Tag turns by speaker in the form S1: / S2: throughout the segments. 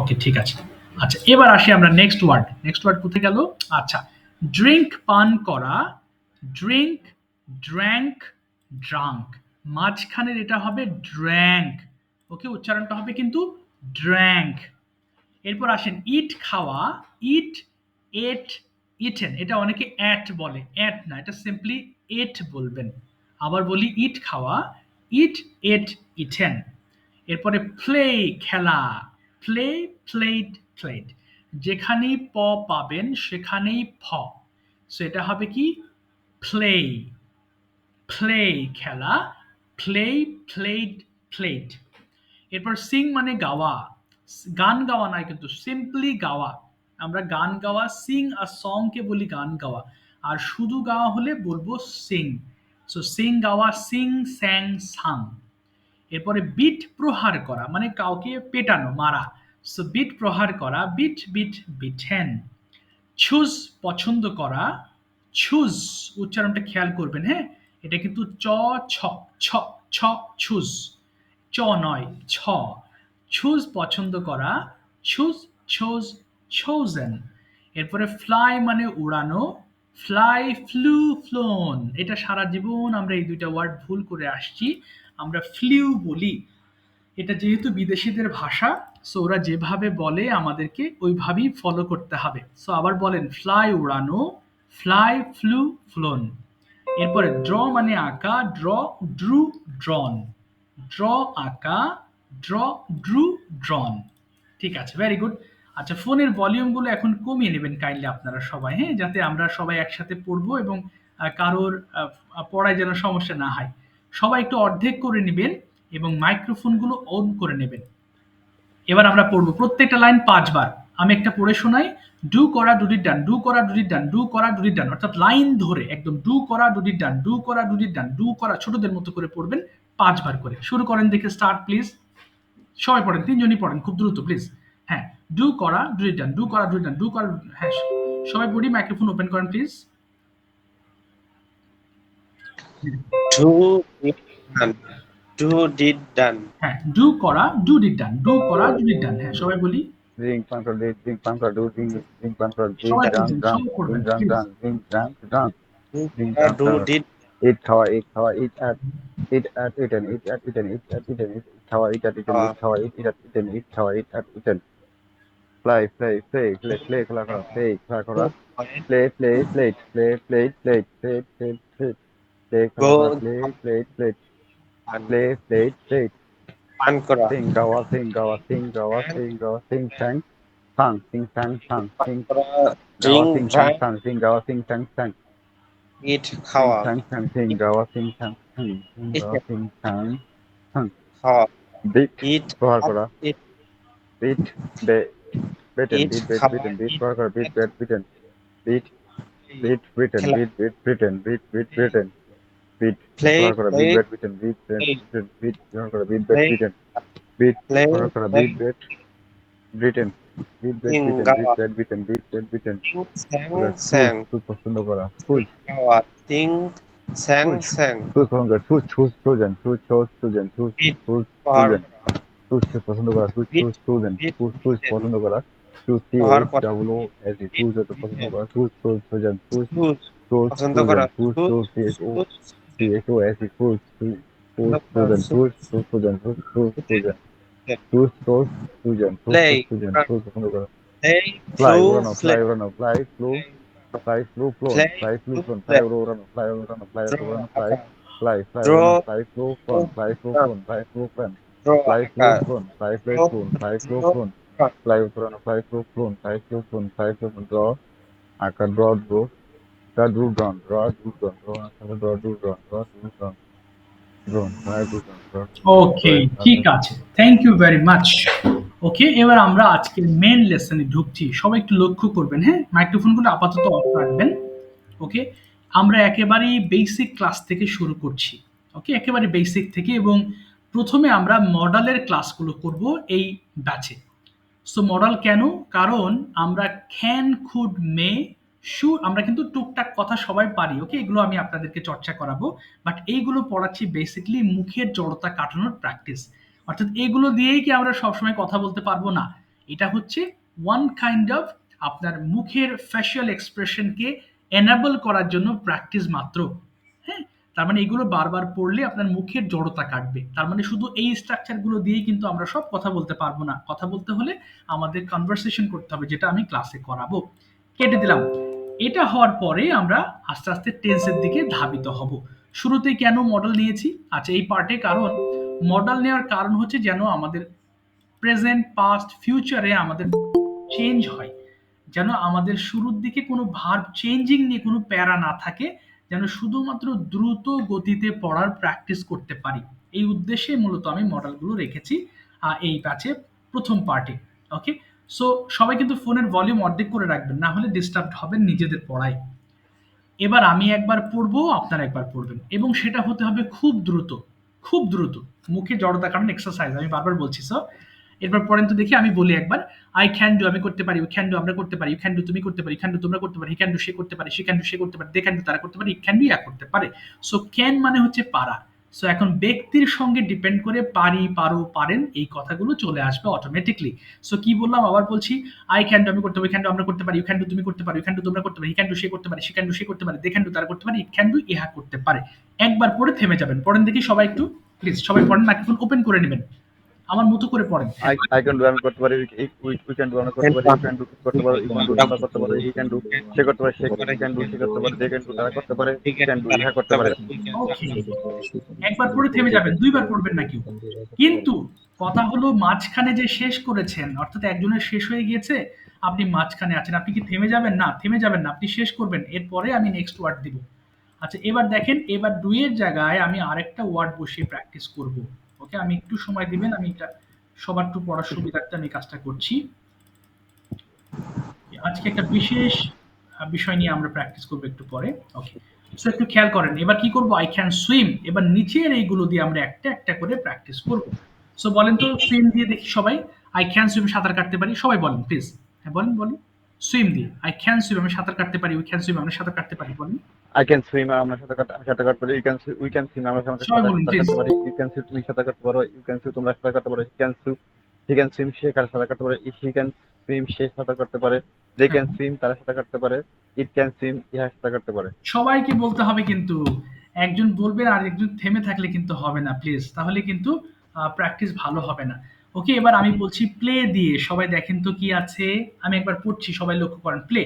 S1: ওকে, ঠিক আছে। আচ্ছা, এবার আসি আমরা নেক্সট ওয়ার্ড কোথায় গেল? আচ্ছা, ড্রিঙ্ক পান করা, ড্রিঙ্ক, ড্র্যাঙ্ক, ড্রাঙ্ক, মাঝখানের এটা হবে ড্র্যাঙ্ক। ওকে, উচ্চারণটা হবে কিন্তু ড্র্যাঙ্ক। এরপর আসেন ইট খাওয়া, ইট, এট, ইটেন। এটা অনেকে অ্যাট বলে, অ্যাট না, এটা সিম্পলি এট বলবেন। আবার বলি ইট খাওয়া, ইট, এট, ইটেন। এরপরে প্লে খেলা, প্লে, প্লেড, প্লেড। যেখানেই প পাবেন সেখানেই ফ। সো এটা হবে কি প্লে, প্লে খেলা, প্লে, প্লেড, প্লেড। এরপর সিং মানে গাওয়া, গান গাওয়া নয় কিন্তু সিম্পলি গাওয়া। আমরা গান গাওয়া, সিং আ সং কে বলি গান গাওয়া, আর শুধু গাওয়া হলে বলবো সিং। সো সিং গাওয়া, সিং, স্যাং, সাং। এরপরে বিট প্রহার করা মানে কাউকে পেটানো, মারা। সো বিট প্রহার করা, বিট, বিট, বিটেন। চুজ পছন্দ করা, চুজ, উচ্চারণটা খেয়াল করবেন, হ্যাঁ, এটা কিন্তু চ, ছ, ছ, ছ, চুজ, চ নয়, ছ। চুজ পছন্দ করা, চুজ, চোজ, chosen। এরপরে ফ্লাই মানে উড়ানো, ফ্লাই, ফ্লু, ফ্লোন। এটা সারা জীবন আমরা এই দুইটা ওয়ার্ড ভুল করে আসছি, আমরা ফ্লিউ বলি। এটা যেহেতু বিদেশিদের ভাষা, সো ওরা যেভাবে বলে আমাদেরকে ওইভাবেই ফলো করতে হবে। সো আবার বলেন, ফ্লাই উড়ানো, ফ্লাই, ফ্লু, ফ্লোন। এরপরে ড্র মানে আঁকা, ড্র, ড্রু, ড্রন। ড্র আঁকা, ড্র, ড্রু, ড্রন। ঠিক আছে, ভেরি গুড। আচ্ছা, ফোনের ভলিউমগুলো এখন কমিয়ে নেবেন কাইন্ডলি আপনারা সবাই, হ্যাঁ, যাতে আমরা সবাই একসাথে পড়বো এবং কারোর পড়ায় যেন সমস্যা না হয়। সবাই একটু অর্ধেক করে নেবেন এবং মাইক্রোফোনগুলো অন করে নেবেন। এবার আমরা পড়বো প্রত্যেকটা লাইন 5 বার। আমি একটা পড়ে শোনাই, ডু করা, ডুডির ডান, ডু করা, ডুডির ডান, ডু করা, ডুডির ডান, অর্থাৎ লাইন ধরে একদম ডু করা, ডুডির ডান, ডু করা, ডুডির ডান, ডু করা, ছোটদের মতো করে পড়বেন 5 বার করে। শুরু করেন, দেখে স্টার্ট প্লিজ। সবাই পড়েন, তিনজনই পড়েন খুব দ্রুত প্লিজ। হ্যাঁ, ডু করা, ডুডির ডান, ডু করা, ডুডির ডান, ডু করা, হ্যাঁ, সবাই পড়ি, মাইক্রোফোন ওপেন করেন please.
S2: Do did done, do did done,
S1: হ্যাঁ, ডু করা, ডুডির ডান, ডু করা, ডুডির ডান, হ্যাঁ সবাই বলি।
S3: Drink pancra drink, drink pancra do, drink pancra drink,
S1: সবাই
S3: drunk,
S1: পড়বেন,
S3: drunk,
S1: সবাই পড়বেন
S3: drink, drunk,
S1: please.
S3: drunk, drink, drunk, drunk,
S2: do
S3: drink,
S2: করা,
S3: drunk,
S2: do
S3: drunk.
S2: Did
S3: Eat খাওয়া, eat at, eat at, eaten, eat at, eaten, eat at, eaten, eat খাওয়া, eat at, eaten,
S2: খাওয়া,
S3: eat খাওয়া, eat at, eaten, eat খাওয়া, eat at, eaten. Play, play, play, play, play খেলা করা, play খেলা করা, play, play, plate, play, plate, plate, play, play, plate, play খেলা
S2: গো
S3: করা, play, plate, plate, play, plate, plate.
S2: পান করা,
S3: Sing গাওয়া, sing গাওয়া, sing গাওয়া, sing গাওয়া, sing sang, sang, sing sang, sang,
S2: পান
S3: sing
S2: করা,
S3: গাওয়া,
S2: drink,
S3: sing sang,
S2: drunk,
S3: sang, sing গাওয়া, sing sang, sang,
S2: eat
S3: sing
S2: খাওয়া,
S3: sang, sang, sing গাওয়া, sing sang, sang, sing গাওয়া, sing sang, sang.
S2: খাওয়া,
S3: Beat
S2: ইট
S3: প্রহার করা,
S2: ইট
S3: beat বে beaten,
S2: ইট
S3: beat beat
S2: খাওয়া,
S3: beaten, beat
S2: ইট
S3: প্রহার করা, beat beat beaten, beat beat beaten,
S2: খেলা,
S3: beat beat beaten, beat beat beaten, beat
S2: play,
S3: প্রহার করা,
S2: play,
S3: beat beat beaten, beat beat beaten, beat প্রহার করা, beat beat
S2: play,
S3: beaten, beat
S2: play,
S3: প্রহার করা,
S2: play,
S3: beat beat beaten, beat beat
S2: sing
S3: beaten, beat
S2: গাওয়া,
S3: beat beaten, beat beat beaten.
S2: Sing sang
S3: ফুল
S2: sang,
S3: ফুল পছন্দ করা, ফুল
S2: গাওয়া, সিং স্যাং
S3: ফুল
S2: স্যাং,
S3: ফুল পছন্দ করা, choose choose chosen, choose choose chosen, choose
S2: it
S3: choose
S2: পাহাড়
S3: চুজেন, চুজ পছন্দ করা, choose
S2: it
S3: choose chosen,
S2: it
S3: choose choose পছন্দ করা, চুজ সি
S2: পাহাড়
S3: এইচ
S2: করা,
S3: double O S E,
S2: it
S3: choose পছন্দ করা, choose choose chosen, choose
S2: choose
S3: choose
S2: পছন্দ
S3: চুজেন,
S2: করা,
S3: choose
S2: choose
S3: choose C H O
S2: choose
S3: C H O S E, choose choose chosen, choose choose chosen, choose choose chosen, choose choose chosen, choose
S2: play,
S3: choose chosen, choose পছন্দ করা,
S2: play,
S3: fly
S2: flew,
S3: উড়ানো,
S2: ফ্লে,
S3: fly উড়ানো, fly flew, fly flew flown
S2: play,
S3: fly flew
S2: flew,
S3: flown
S2: ফ্লে,
S3: fly run fly run fly
S2: draw
S3: run fly
S2: আঁকা,
S3: fly fly
S2: draw
S3: run fly flew flown fly flew flown fly flew flown
S2: draw
S3: fly
S2: আঁকা,
S3: flew flown fly
S2: draw
S3: flew flown fly flew
S2: draw
S3: flown
S2: আঁকা,
S3: fly run fly flew flown fly flew flown fly flew flown draw আঁকা draw draw draw drew drawn draw drew drawn draw আঁকা draw drew drawn draw drew drawn drawn draw drew drawn draw
S1: ওকে, ঠিক আছে, thank you very much. ওকে, এবার আমরা আজকের main লেসনে ঢুকছি, সবাই একটু লক্ষ্য করবেন, হ্যাঁ, মাইক্রোফোনগুলো আপাতত অফ রাখবেন। ওকে, আমরা একেবারেই বেসিক ক্লাস থেকে শুরু করছি। ওকে, একেবারে বেসিক থেকে, এবং প্রথমে আমরা মডেলের ক্লাসগুলো করব এই ব্যাচে। সো মডাল কেন? কারণ আমরা ক্যান, খুড, মে, শুড, আমরা কিন্তু টুকটাক কথা সবাই পারি। ওকে, এগুলো আমি আপনাদেরকে চর্চা করাবো, বাট এইগুলো পড়াচ্ছি বেসিক্যালি মুখের জড়তা কাটানোর প্র্যাকটিস। অর্থাৎ এগুলো দিয়েই কি আমরা সবসময় কথা বলতে পারবো? না, এটা হচ্ছে ওয়ান কাইন্ড অফ আপনার মুখের ফেশিয়াল এক্সপ্রেশনকে এনাবল করার জন্য প্র্যাকটিস মাত্র। হ্যাঁ, তার মানে এগুলো বারবার পড়লে আপনার মুখের জড়তা কাটবে। তার মানে শুধু এই স্ট্রাকচারগুলো দিয়েই কিন্তু আমরা সব কথা বলতে পারবো না। কথা বলতে হলে আমাদের কনভারসেশন করতে হবে, যেটা আমি ক্লাসে করাবো। কেটে দিলাম। এটা হওয়ার পরে আমরা আস্তে আস্তে টেন্সের দিকে ধাবিত হব। শুরুতেই কেন মডেল নিয়েছি? আচ্ছা, এই পার্টে কারণ মডেল নেওয়ার কারণ হচ্ছে যেন আমাদের প্রেজেন্ট, পাস্ট, ফিউচারে আমাদের চেঞ্জ হয়, যেন আমাদের শুরুর দিকে কোনো ভার্ব চেঞ্জিং নিয়ে কোনো প্যারা না থাকে, যেন শুধুমাত্র দ্রুত গতিতে পড়ার প্র্যাকটিস করতে পারি। এই উদ্দেশ্যে মূলত আমি মডেলগুলো রেখেছি এই ব্যাচে প্রথম পার্টে। ওকে, সো সবাই কিন্তু ফোনের ভলিউম অর্ধেক করে রাখবেন, না হলে ডিস্টার্ব হবেন নিজেদের পড়ায়। এবার আমি একবার পড়বো, আপনারা একবার পড়বেন, এবং সেটা হতে হবে খুব দ্রুত, খুব দ্রুত। মুখে জড়তা কারণ এক্সারসাইজ আমি বারবার বলছি। সো এরপর পড়েন তো দেখি। আমি বলি একবার, আই ক্যান ডু আমি করতে পারি, উই ক্যান ডু আমরা করতে পারি, ইউ ক্যান ডু তুমি করতে পারি, ইউ ক্যান ডু তোমরা করতে পারি, হি ক্যান ডু সে করতে পারে, শি ক্যান ডু সে করতে পারে, দে ক্যান ডু তারা করতে পারে, ইট ক্যান ডু ইয়া করতে পারে। সো ক্যান মানে হচ্ছে পারা। সো এখন ব্যক্তির সঙ্গে ডিপেন্ড করে পারি, পারো, পারেন এই কথাগুলো চলে আসবে অটোমেটিকলি। সো কি বললাম আবার বলছি, আই ক্যান ডু আমি করতে পারি, ক্যান ডু আমরা করতে পারি, ইউ ক্যান ডু তুমি করতে পারি, ইউ ক্যান ডু তোমরা করতে পারি, হি ক্যান ডু সে করতে পারে, শি ক্যান ডু সে করতে পারে, দে ক্যান ডু তারা করতে পারে, ইট ক্যান ডু ইহা করতে পারে। একবার পড়ে থেমে যাবেন। পড়েন দেখি সবাই একটু, প্লিজ সবাই পড়েন, মাইক্রোফোন ওপেন করে নেবেন, আমার মতো করে পড়েন।
S3: I can do আমি করতে পারি, we can do আমরা করতে পারি, you can do করতে পারি, you can do আমরা করতে পারি, he can do সে করতে পারে, he can do সে করতে পারে, they can do তারা করতে পারে, he can do ইহা করতে পারে।
S1: ওকে, একবার পড়ে থেমে যাবেন, দুইবার পড়বেন না কেউ। কিন্তু কথা হলো মাঝখানে যে শেষ করেছেন, অর্থাৎ একজনের শেষ হয়ে গিয়েছে, আপনি মাঝখানে আছেন, আপনি কি থেমে যাবেন? না, থেমে যাবেন না, আপনি শেষ করবেন, এরপরে আমি নেক্সট ওয়ার্ড দিব। আচ্ছা, এবার দেখেন, এবার ডুয়ের জায়গায় আমি আরেকটা ওয়ার্ড বসিয়ে প্র্যাকটিস করব। ওকে, আমি একটু সময় দিবেন, আমি এটা সবার একটু পড়ার সুবিধার্থে আমি কাজটা করছি। আজকে একটা বিশেষ বিষয় নিয়ে আমরা প্র্যাকটিস করবো একটু পরে। ওকে, সো একটু খেয়াল করেন, এবার কি করব, আই ক্যান সুইম। এবার নিচের এইগুলো দিয়ে আমরা একটা একটা করে প্র্যাকটিস করব। সো বলেন তো, সুইম দিয়ে দেখি সবাই। আই ক্যান সুইম সাঁতার কাটতে পারি, সবাই বলেন প্লিজ। হ্যাঁ বলেন বলেন, সুইম দিয়ে আই ক্যান সুইম আমি সাঁতার কাটতে পারি, উই ক্যান সুইম আমরা সাঁতার কাটতে পারি, বলেন।
S3: I can swim আমরা সাঁতার কাটতে পারি, we can swim আমরা
S1: সবাই
S3: সাঁতার
S1: বলুন প্লিজ।
S3: কাটতে পারি, you can swim তুমি সাঁতার কাটতে পারো, you can swim তোমরা সাঁতার কাটতে পারো, he can swim সে সাঁতার কাটতে পারে, he can swim সে সাঁতার কাটতে পারে, they can swim তারা সাঁতার কাটতে পারে, it can swim ইহা সাঁতার কাটতে পারে।
S1: সবাইকে বলতে হবে কিন্তু, একজন বলবেন আর একজন থেমে থাকলে কিন্তু হবে না প্লিজ, তাহলে কিন্তু প্র্যাকটিস ভালো হবে না। ওকে, এবার আমি বলছি প্লে দিয়ে, সবাই দেখেন তো কি আছে। আমি একবার পড়ছি, সবাই লক্ষ্য করেন। প্লে,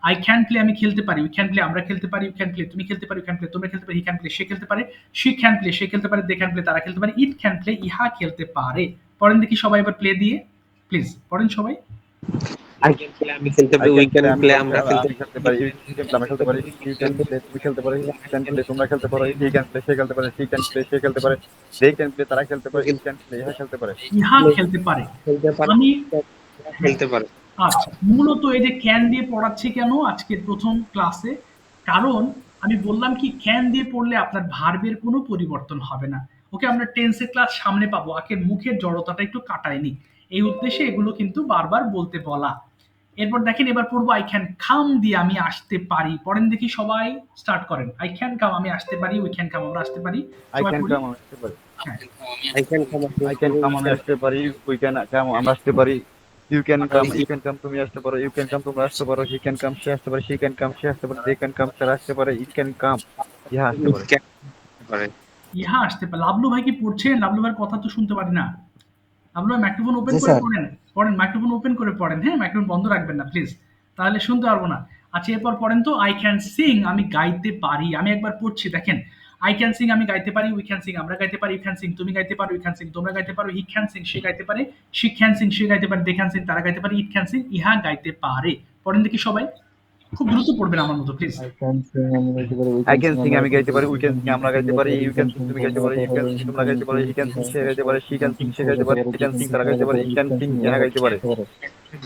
S1: আই ক্যান প্লে আমি খেলতে পারি, উই ক্যান প্লে আমরা খেলতে পারি, ইউ ক্যান প্লে তুমি খেলতে পারি, ইউ ক্যান প্লে তোমরা খেলতে পারি, হি ক্যান প্লে সে খেলতে পারে, শি ক্যান প্লে সে খেলতে পারে, দে ক্যান প্লে তারা খেলতে পারে, ইট ক্যান প্লে ইহা খেলতে পারে। পড়েন দেখি সবাই এবার প্লে দিয়ে, প্লিজ পড়েন সবাই।
S2: I can play আমি খেলতে পারি, we can play আমরা খেলতে
S3: আমি খেলতে পারি, you can play আমরা খেলতে পারি, you can play তুমি খেলতে পারো, you can play তোমরা খেলতে পারো, he can play সে খেলতে পারে, she can play সে খেলতে পারে, they can play তারা খেলতে পারে, it can play ইহা খেলতে পারে।
S1: ইহা খেলতে পারে।
S2: খেলতে পারি,
S1: আমি
S2: খেলতে পারে।
S1: আচ্ছা, মূলত এই যে ক্যান দিয়ে পড়াচ্ছি কেন আজকের প্রথম ক্লাসে, কারণ আমি বললাম কি, ক্যান দিয়ে পড়লে আপনার ভার্বের কোনো পরিবর্তন হবে না। ওকে, আমরা টেন্সের ক্লাস সামনে পাবো, আগে মুখের জড়তাটা একটু কাটায়নি, এই উদ্দেশ্যে এগুলো কিন্তু বারবার বলতে বলা। এরপর দেখেন, এবার পড়বো আই ক্যান কাম দিয়ে আমি আসতে পারি। পড়েন দেখি সবাই, স্টার্ট করেন। আই ক্যান কাম আমি আসতে পারি, উই ক্যান কাম আমরা আসতে পারি,
S3: I
S1: সবাই
S3: can
S1: পড়ি।
S3: come আমি আসতে পারি,
S1: হ্যাঁ,
S2: I can come
S3: I can come আমি আসতে পারি, we can come আমরা আসতে পারি, you can come তুমি আসতে পারো, you can come তোমরা আসতে পারো, he can come সে আসতে পারে, she can come সে আসতে পারে, they can come তারা আসতে পারে, it can come ইহা আসতে পারে।
S2: পারে।
S1: ইহা আসতে পারে। লাবলু ভাই কি পড়ছেন? লাবলু ভাইয়ের কথা তো শুনতে পারি না। আপনার মাইক্রোফোন ওপেন
S4: জি
S1: করে
S4: স্যার।
S1: পড়েন, পড়েন মাইক্রোফোন ওপেন করে পড়েন, হ্যাঁ মাইক্রোফোন বন্ধ রাখবেন না প্লিজ, তাহলে শুনতে পারবো না। আচ্ছা, এরপর পড়েন তো, আই ক্যান সিং আমি গাইতে পারি। আমি একবার পড়ছি দেখেন, আই ক্যান সিং আমি গাইতে পারি, উই ক্যান সিং আমরা গাইতে পারি, ইউ ক্যান সিং তুমি গাইতে পারো, ইউ ক্যান সিং তোমরা গাইতে পারো, হি ক্যান সিং সে গাইতে পারে, শি ক্যান সিং সে গাইতে পারে, দে ক্যান সিং তারা গাইতে পারে, ইট ক্যান সিং ইহা গাইতে পারে। পড়েন দেখি সবাই, খুব দ্রুত পড়বেন আমার মতো প্লিজ।
S3: I can sing আমি গাইতে পারি, we can sing আমরা গাইতে পারি, you can sing তুমি গাইতে পারো, you can sing তোমরা গাইতে পারো, he can sing সে গাইতে পারে, she can sing সে গাইতে পারে, they can sing তারা গাইতে পারে, it can sing ইহা গাইতে পারে।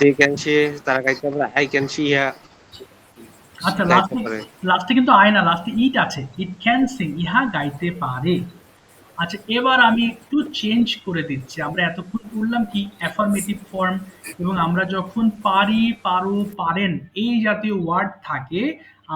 S2: They can see তারা গাইতে পারে, I can see ইহা
S1: আচ্ছা,
S2: গাইতে পারে।
S1: লাস্টে কিন্তু আয় না, লাস্টে ইট আছে, ইট ক্যান সিং ইহা গাইতে পারে। আচ্ছা, এবার আমি একটু চেঞ্জ করে দিচ্ছি। আমরা এতক্ষণ পড়লাম কি অ্যাফার্মেটিভ ফর্ম, এবং আমরা যখন পারি, পারো, পারেন এই জাতীয় ওয়ার্ড থাকে,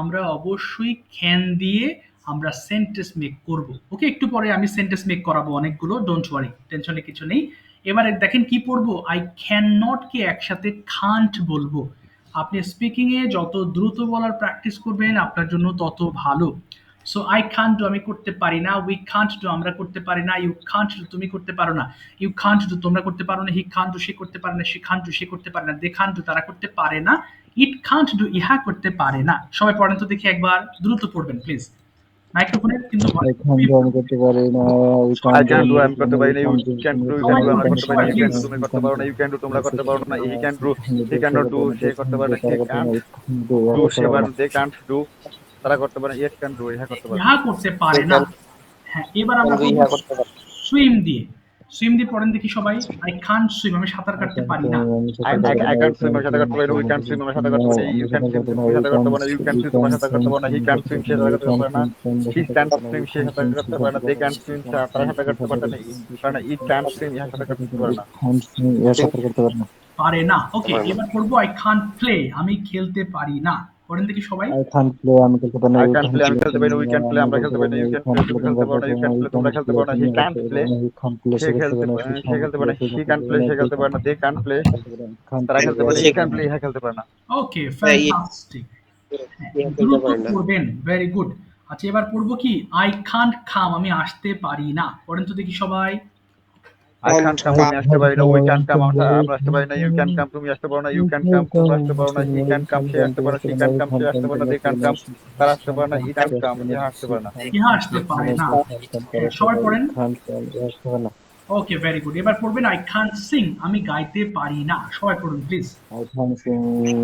S1: আমরা অবশ্যই ক্যান দিয়ে আমরা সেন্টেন্স মেক করব। ওকে, একটু পরে আমি সেন্টেন্স মেক করাবো অনেকগুলো, ডোন্ট ওয়ারি, টেনশনে কিছু নেই। এবারে দেখেন কি পড়বো, আই ক্যান নট কে একসাথে কান্ট বলবো। আপনি স্পিকিং এ যত দ্রুত বলার প্র্যাকটিস করবেন আপনার জন্য তত ভালো। সো আই কান্ট ডু আমি করতে পারি না, উই কান্ট ডু আমরা করতে পারি না, ইউ কান্ট ডু তুমি করতে পারো না, ইউ কান্ট ডু তোমরা করতে পারো না, হি কান্ট ডু সে করতে পারে না, সে কান্ট ডু সে করতে পারে না, দে কান্ট ডু তারা করতে পারে না, ইট কান্ট ডু ইহা করতে পারে না। সবাই পড়েন তো দেখি একবার, দ্রুত পড়বেন প্লিজ। মাইক্রোফোনের কিন্তু
S4: I can't do আমি করতে পারি না, we
S3: I
S4: can't do
S3: can do
S4: আমি
S3: আমি করতে পারি না, you can do you can do আমরা করতে পারি না, you can do তুমি করতে পারো না, you can do তোমরা করতে পারো না, he can do he cannot do সে করতে পারে না, he can't do সে পারে না, they can't do তারা করতে পারে না, it can do ইহা করতে পারে না।
S1: ইহা করতে পারে না। হ্যাঁ, এবার আমরা সুইম দিয়ে, সুইম দিয়ে পড়েন দেখি সবাই। আই কান্ট সুইম আমি সাঁতার কাটতে পারি না।
S3: I can't swim আমার সাথে করতে পারি না, we can't swim আমার সাথে করতে পারি না, you can swim তুমি সাথে করতে পারে না, you can swim তোমার সাথে করতে পারে না, he can't swim সে সাথে করতে পারে না, he can't swim সে সাথে করতে পারে না, they can't swim তারা সাথে করতে পারে না, it can't swim ইহা সাথে করতে পারে না।
S1: পারে না। ওকে, এবার পড়বো আই কান্ট প্লে আমি খেলতে পারি না। পড়েন দেখি সবাই।
S4: I can't play আমি খেলতে পারি না,
S3: I can't play আমি খেলতে পারি না, we can't play আমরা খেলতে পারি না, you can play তুমি খেলতে পারো না, you can play তোমরা খেলতে পারো না, he can't play সে খেলতে পারে না, he can't play সে খেলতে পারে না, they can't play তারা খেলতে পারে, he can't play ইহা খেলতে পারে না।
S1: ওকে, ফ্যান্টাস্টিক। দ্রুত পড়বেন, ভেরি গুড। আচ্ছা, এবার পড়বো কি আই কান্ট কাম আমি আসতে পারি না। পড়েন তো দেখি সবাই।
S3: I can't come আমি আসতে পারি না, we can't come আমরা আসতে পারি না, you can come তুমি আসতে পারো না, you can come তোমরা আসতে পারো না, he can come সে আসতে পারে না, she can come সে আসতে পারে না, they can come তারা আসতে পারে না, he can't come ইহা আসতে পারে না।
S1: ইহা আসতে পারে না। সবাই পড়েন।
S4: পারি না,
S1: ওকে, ভেরি গুড। এবার পড়বেন আই কান্ট সিং আমি গাইতে পারি না। সবাই পড়ুন প্লিজ।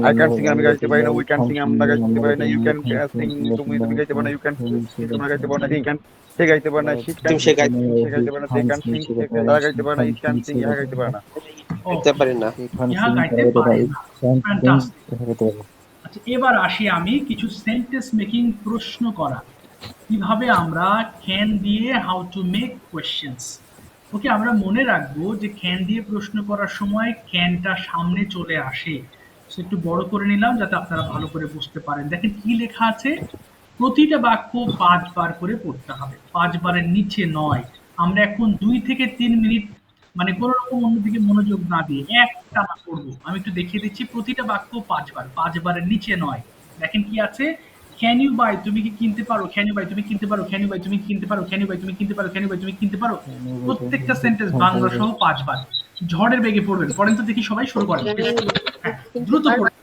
S3: I can't sing আমি গাইতে পারি না, we can sing আমরা গাইতে পারি না, you can sing তুমি গাইতে পারো না, you can sing তোমরা গাইতে পারো না, he can সে গাইতে পারে না, she can সে গাইতে পারে না, they can sing তারা গাইতে পারে না, it can sing ইহা গাইতে পারে না।
S2: করতে পারি না।
S1: ইহা গাইতে পারে না। Fantastic। আচ্ছা, এবার আসি আমি কিছু সেন্টেন্স মেকিং প্রশ্ন করা, কিভাবে আমরা ক্যান দিয়ে হাউ টু মেক কোয়েশ্চেন্স। ওকে, আমরা মনে রাখবো যে ক্যান দিয়ে প্রশ্ন করার সময় ক্যানটা সামনে চলে আসে। সো একটু বড় করে নিলাম যাতে আপনারা ভালো করে বুঝতে পারেন। দেখেন কি লেখা আছে, প্রতিটা বাক্য 5 বার করে পড়তে হবে, 5 বারের নিচে নয়। আমরা এখন 2 থেকে 3 মিনিট মানে কোনো রকম অন্যদিকে মনোযোগ না দিয়ে একটানা পড়বো। আমি একটু দেখিয়ে দিচ্ছি, প্রতিটা বাক্য 5 বার, 5 বারের নিচে নয়। দেখেন কি আছে, ক্যান ইউ বাই তুমি কি কিনতে পারো, ক্যান ইউ বাই তুমি কিনতে পারো, ক্যান ইউ বাই তুমি কিনতে পারো, ক্যান ইউ বাই তুমি কিনতে পারো, ক্যান ইউ বাই তুমি কিনতে পারো। প্রত্যেকটা সেন্টেন্স বাংলা সহ 5 বার। ঝড়ের বেগে পড়বেন। পড়েন তো দেখি সবাই, শুরু করেন। হ্যাঁ, দ্রুত পড়েন।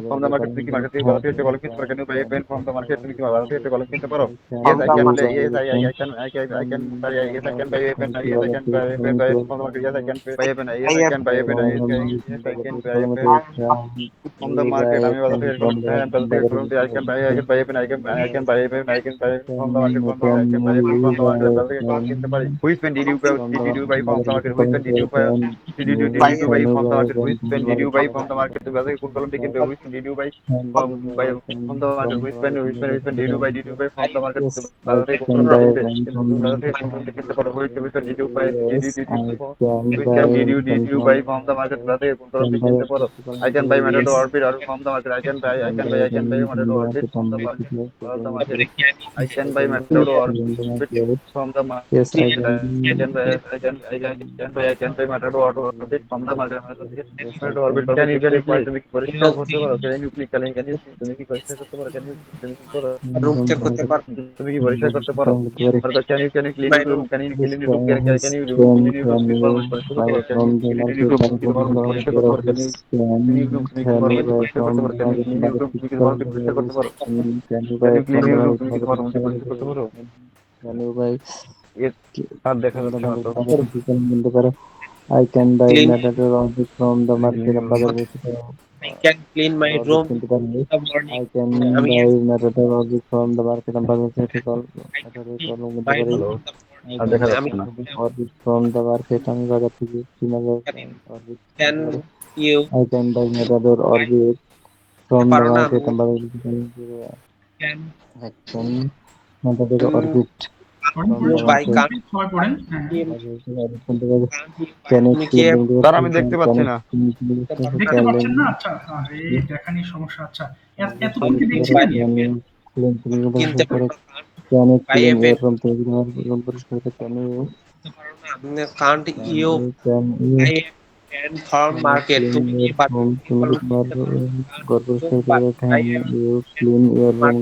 S3: From the market, Mickey market, can you buy a pen from the market, Mickey market, yes, I can play, yes, I can buy, yes, I can buy a pen, yes, I can buy a pen from the market, yes, I can buy a pen, yes, I can buy a pen, yes, I can buy a pen from the market, I can buy a pen, I can buy a pen, I can buy from the market, I can buy a pen from the market, which pen did you buy from the market, which pen did you buy, did you buy from the market, which pen did you buy from the market, which pen did you buy from the market, which pen did you buy from the market, which pen did you buy, did you buy from the market, I can buy Matador Orbit from the market, I can buy Matador Orbit from the market, I can buy Matador Orbit from the market,
S4: Yes, I
S3: I can buy Matador Orbit from the market, Matador Orbit, can you
S2: room check করতে পারো।
S3: তুমি কি পরিষ্কার করতে পারো? Can you clean your room? Can you clean your room? Can you
S4: I can buy
S2: Clean.
S4: Matador Orbit from the market.
S2: I can clean my room in the
S4: I
S2: morning.
S4: can
S2: আমি
S4: buy Matador Orbit from the market.
S2: buy
S3: আর দেখা
S2: আমি
S3: যাচ্ছে না।
S4: orbit from the market আমি বাজার থেকে 3000 orbit
S2: can you
S4: I can buy another orbit from the
S2: পারো না
S4: market
S2: আমি
S4: আমি বাজার থেকে
S2: can
S4: I can another orbit
S1: পড়েন
S4: from
S1: পড়েন
S4: the
S2: বাই
S1: সবাই
S4: market
S2: কান
S1: পড়েন, সবাই পড়েন। হ্যাঁ হ্যাঁ।
S4: can it
S2: তুমি কি
S4: building the
S3: স্যার আমি দেখতে পাচ্ছি না।
S1: দেখতে পাচ্ছেন না? আচ্ছা, আরে দেখানি সমস্যা। আচ্ছা, এতক্ষণ কি দেখছিলেন?
S2: কিনতে পারো না
S4: can it
S2: বাই
S4: clean
S2: এ
S4: your room তুমি তোমার room পরিষ্কার করতে can you
S2: পারো না can't you
S4: can you
S2: buy can farm
S4: can you
S2: market
S4: clean
S2: তুমি কি
S4: your
S2: পারো
S4: room তুমি কি তোমার ঘর পরিষ্কার করে can you clean your room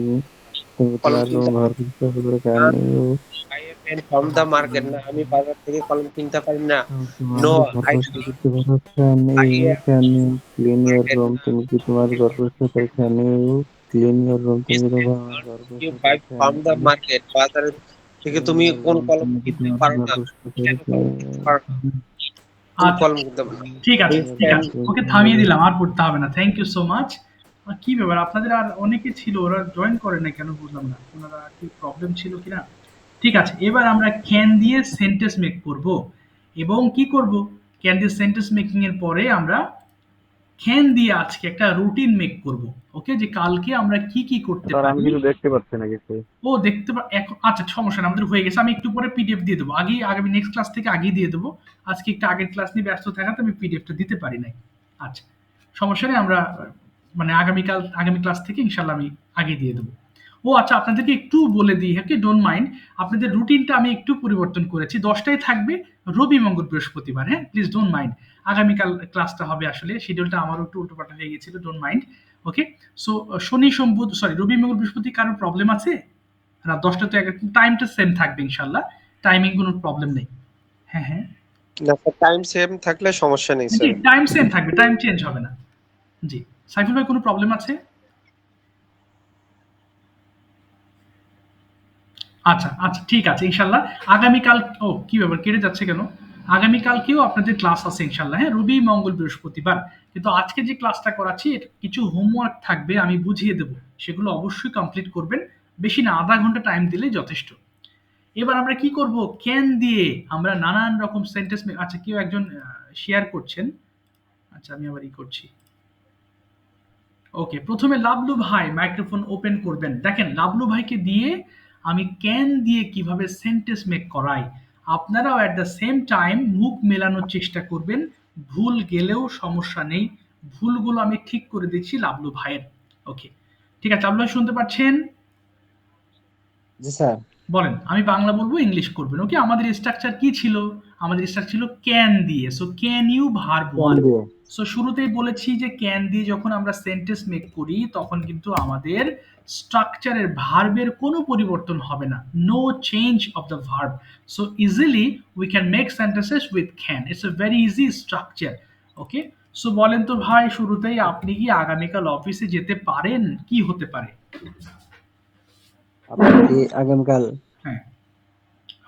S4: তুমি
S2: কলম
S4: তোমার room
S2: কিনতে
S4: ঘর পরিষ্কার করে can you
S2: buy a pen from the market না আমি বাজার থেকে কলম কিনতে পারি না
S4: তোমার
S2: নো
S4: ঘর
S2: আই
S4: পরিষ্কার করতে পারো can you clean your room তুমি কি তোমার ঘর পরিষ্কার করে can you clean your room তুমি কি তোমার ঘর
S2: ইউ
S4: পরিষ্কার
S2: বাই
S4: করে can
S2: from the
S4: you
S2: market বাজার থেকে
S4: clean
S2: তুমি
S4: your
S2: কোন
S4: room
S2: কলম
S4: তুমি কি
S2: কিনতে
S4: তোমার
S2: পারো
S4: ঘর
S2: না
S4: পরিষ্কার
S2: কেন
S4: করে
S2: কলম কিনতে পারো না কোন
S1: আচ্ছা,
S2: কলম কিনতে পারো না
S1: ঠিক আছে,
S2: This
S1: ঠিক
S2: pen
S1: আছে। ওকে থামিয়ে দিলাম, আর পড়তে হবে না। Thank you so much. কি ব্যাপার, আপনাদের আর অনেকে ছিল, ওরা জয়েন করে না কেন বুঝলাম না। ওনারা কি প্রবলেম ছিল কিনা? ঠিক আছে, এবার আমরা ক্যান দিয়ে সেন্টেন্স মেক করব এবং কি করব, ক্যান দিয়ে সেন্টেন্স মেকিং এর পরে আমরা ক্যান দিয়ে আজকে একটা রুটিন মেক করব। ওকে, যে কালকে আমরা কি কি করতে
S3: স্যার আমি
S1: পারি।
S3: কিছু দেখতে পাচ্ছি না কিছু।
S1: ও দেখতে আচ্ছা, সমস্যা না, আমাদের হয়ে গেছে। আমি একটু পরে পিডিএফ দিয়ে দেবো, আগেই আগামী নেক্সট ক্লাস থেকে আগেই দিয়ে দেবো। আজকে একটু আগের ক্লাস নিয়ে ব্যস্ত থাকাতে আমি পিডিএফটা দিতে পারি নাই। আচ্ছা, সমস্যা নেই, আমরা মানে আগামী ক্লাস থেকে ইনশাল্লাহ আমি আগে দিয়ে দেবো। ও আচ্ছা, আপনাদেরকে একটু বলে দিই, ওকে, ডোন্ট মাইন্ড। আপনাদের রুটিনটা আমি একটু পরিবর্তন করেছি, 10টায় থাকবে, রবি মঙ্গল বৃহস্পতিবার। হ্যাঁ, প্লিজ ডোন্ট মাইন্ড। আগামীকাল ক্লাসটা হবে, আসলে শিডিউলটা আমারও একটু উল্টোপাল্টা হয়ে গেছিল, ডোন্ট মাইন্ড। ওকে, সো শনি সোম বুধ, সরি, রবি মঙ্গল বৃহস্পতি কারোর প্রবলেম আছে? রাত 10টা তো টাইমটা সেম থাকবে ইনশাল্লাহ, টাইমিং কোনো প্রবলেম নেই। হ্যাঁ হ্যাঁ,
S2: টাইম সেম থাকলে সমস্যা নেই
S1: জি,
S2: স্যার
S1: টাইম সেম থাকবে, টাইম চেঞ্জ হবে না। জি, সাইফুল ভাই কোনো প্রবলেম আছে? আচ্ছা আচ্ছা, ঠিক আছে ইনশাল্লাহ। আগামীকাল, ও কি ব্যাপার, কেটে যাচ্ছে কেন? আগামীকালকেও আপনাদের ক্লাস আছে ইনশাল্লাহ, হ্যাঁ, রবি মঙ্গল বৃহস্পতিবার। কিন্তু আজকে যে ক্লাসটা করাচ্ছি, এটা কিছু হোমওয়ার্ক থাকবে, আমি বুঝিয়ে দেবো, সেগুলো অবশ্যই কমপ্লিট করবেন। বেশি না, আধা ঘন্টা টাইম দিলেই যথেষ্ট। এবার আমরা কি করব, ক্যান দিয়ে আমরা নানান রকম সেন্টেন্স। আচ্ছা, কেউ একজন শেয়ার করছেন। আচ্ছা, আমি আবার করছি। ওকে, প্রথমে লাবলু ভাই মাইক্রোফোন ওপেন করবেন। দেখেন, লাবলু ভাইকে দিয়ে আমি ক্যান দিয়ে কিভাবে সেন্টেন্স মেক করাই। আপনারাও অ্যাট দ্য সেম টাইম মুখ মেলানোর চেষ্টা করবেন, ভুল গেলেও সমস্যা নেই, ভুলগুলো আমি ঠিক করে দিচ্ছি লাবলু ভাইয়ের। ওকে, ঠিক আছে, লাবলু ভাই শুনতে পাচ্ছেন?
S4: জি স্যার
S1: বলেন, আমি বাংলা বলবো, ইংলিশ করবেন। ওকে, আমাদের স্ট্রাকচার কি ছিল? আমাদের স্ট্রাকচার ছিল ক্যান দিয়ে। So can you verb
S4: can
S1: one.
S4: দিয়ে
S1: সো শুরুতেই বলেছি যে ক্যান দিয়ে যখন আমরা সেন্টেন্স মেক করি, তখন কিন্তু আমাদের স্ট্রাকচারের ভার্বের কোনো পরিবর্তন হবে না, no change of the verb. So easily we can make sentences with can, it's a very easy structure. Okay, so বলেন তো ভাই, শুরুতেই আপনি কি আগামীকাল অফিসে যেতে পারেন? কি হতে পারে?
S4: আপনি কি আগামীকাল
S1: হ্যাঁ,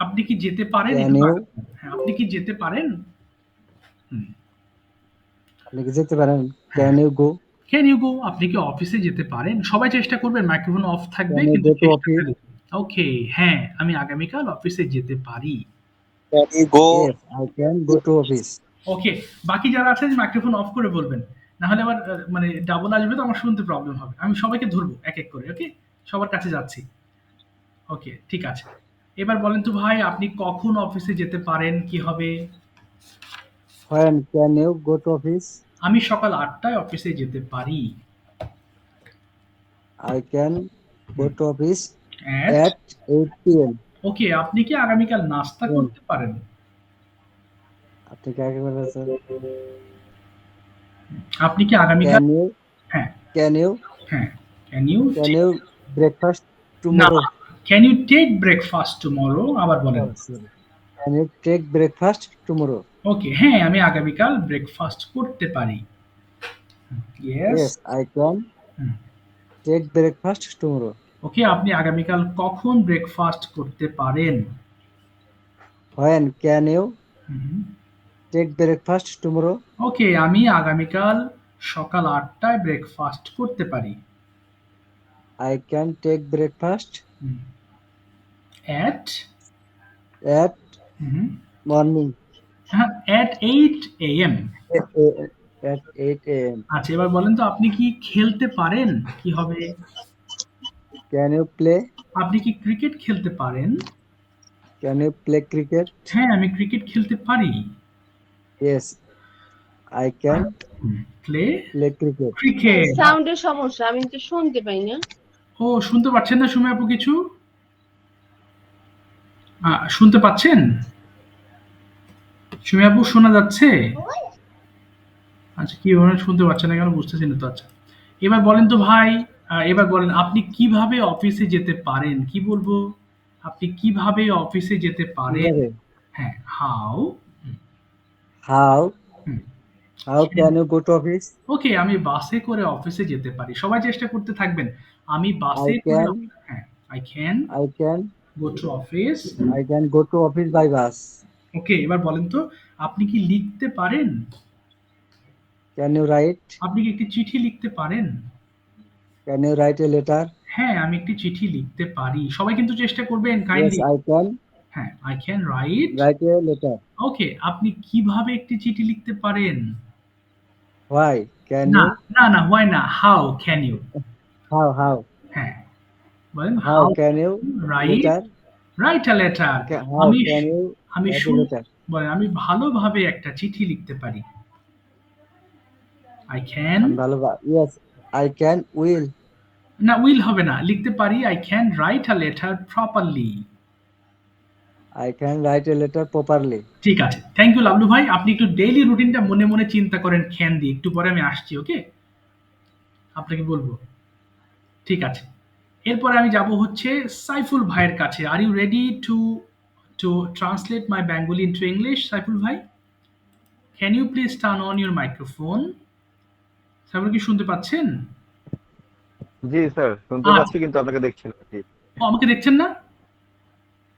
S1: আপনি কি যেতে পারেন?
S4: can
S1: এটা তো
S4: you
S1: হ্যাঁ, আপনি কি যেতে পারেন? হুম।
S4: আপনি কি যেতে পারেন can you go
S1: can you go, আপনি কি অফিসে যেতে পারেন? সবাই চেষ্টা করবেন, মাইক্রোফোন অফ থাকবে
S4: can you
S1: কিন্তু
S4: go to
S1: চেষ্টা
S4: office
S1: করবেন। ওকে, হ্যাঁ, আমি আগামীকাল অফিসে যেতে পারি।
S2: গো
S4: yes I can go to office
S1: ওকে, বাকি যারা আছেন মাইক্রোফোন অফ করে বলবেন, না হলে আবার মানে ডাবল আসবে তো, আমার শুনতে প্রবলেম হবে। আমি সবাইকে ধরবো এক এক করে। ওকে, সবার কাছে যাচ্ছি। ওকে, ঠিক আছে। এবার বলেন তো ভাই, আপনি কখন অফিসে যেতে পারেন? কি হবে?
S4: when can you go to office
S1: আমি সকাল 8টায় অফিসে যেতে পারি।
S4: I can go to office
S1: at,
S4: at 8 p.m.
S1: ওকে, আপনি কি আগামীকাল নাস্তা
S4: When?
S1: করতে পারেন?
S4: আপনি কি আগামীকাল আছে
S1: আপনি কি আগামীকাল,
S4: can you
S1: হ্যাঁ
S4: can you
S1: হ্যাঁ, can you,
S4: can you breakfast
S1: না,
S4: tomorrow
S1: can you take breakfast tomorrow, আবার বলেন।
S4: oh, sorry. Can you take breakfast tomorrow
S1: ওকে, হ্যাঁ, আমি আগামীকাল ব্রেকফাস্ট করতে পারি। Yes.
S4: yes I can take breakfast tomorrow
S1: ওকে, আপনি আগামীকাল কখন ব্রেকফাস্ট করতে পারেন?
S4: when can you
S1: hmm,
S4: take breakfast tomorrow
S1: ওকে, আমি আগামীকাল সকাল 8টায় ব্রেকফাস্ট করতে পারি।
S4: I can take breakfast
S1: at,
S4: at morning
S1: হ্যাঁ, at 8 a.m.
S4: at 8 a.m.
S1: আচ্ছা, এবার বলেন তো আপনি কি খেলতে পারেন? কি হবে?
S4: Can you play?
S1: আপনি কি ক্রিকেট খেলতে পারেন?
S4: Can you play cricket?
S1: হ্যাঁ, আমি ক্রিকেট খেলতে পারি।
S4: Yes, I can
S1: play
S4: play cricket.
S1: Cricket.
S5: সাউন্ডের সমস্যা, আমি তো শুনতে পাই না।
S1: ও, শুনতে পাচ্ছেন না সুমি আপু কিছু? শুনতে পাচ্ছেন? সুমি আপু শোনা যাচ্ছে? আচ্ছা, কি ওরা শুনতে পাচ্ছে না কেন বুঝতেছি না তো। আচ্ছা, এবার বলেন তো ভাই, এবার বলেন আপনি কিভাবে অফিসে যেতে পারেন? কি বলবো? আপনি কিভাবে অফিসে যেতে পারেন?
S4: কিভাবে?
S1: হ্যাঁ, how.
S4: How
S1: hmm.
S4: can you go to office?
S1: ওকে, আমি বাসে করে অফিসে যেতে পারি। সবাই চেষ্টা করতে থাকবেন। আমি বাসে
S4: I
S1: করে
S4: can
S1: হ্যাঁ, I can
S4: I can
S1: go to office.
S4: I can go to office by bus.
S1: ওকে, এবার বলেন তো আপনি কি লিখতে পারেন?
S4: Can you write?
S1: আপনি কি একটি চিঠি লিখতে পারেন?
S4: Can you write a letter?
S1: হ্যাঁ, আমি একটি চিঠি লিখতে পারি। সবাই কিন্তু চেষ্টা করবেন
S4: Yes,
S1: কাইন্ডলি।
S4: I can
S1: হ্যাঁ, I can write.
S4: write a letter.
S1: ওকে, আপনি কিভাবে একটি চিঠি লিখতে পারেন?
S4: Why? Can
S1: না,
S4: you?
S1: না, না, হোয়াই না, হাউ ক্যান ইউ?
S4: How
S1: হ্যাঁ, বলেন
S4: how
S1: how
S4: can you
S1: right
S4: letter?
S1: Write a letter.
S4: How
S1: আমি
S4: can you
S1: আমি
S4: write a
S1: শুন
S4: letter?
S1: বলেন আমি ভালোভাবে একটা চিঠি লিখতে পারি। আই ক্যান
S4: আমি ভালো Yes, I can will.
S1: না, উইল হবে না, লিখতে পারি। I can write a letter properly.
S4: I can write a letter properly.
S1: ঠিক আছে, থ্যাংক ইউ লাবলু ভাই। আপনি একটু ডেইলি রুটিনটা মনে মনে চিন্তা করেন ক্যান দিয়ে। একটু পরে আমি আসছি, ওকে? আপনাকে বলবো। ঠিক আছে, এরপরে আমি যাব হচ্ছে সাইফুল ভাইয়ের কাছে। Are you ready to to translate my Bengali into English? Saiful ভাই, can you please turn on your microphone? Saiful কি শুনতে পাচ্ছেন?
S3: জি স্যার, শুনতে
S1: আচ্ছা।
S3: পাচ্ছি কিন্তু আপনাকে দেখছি না। জি,
S1: ও, আমাকে দেখছেন না?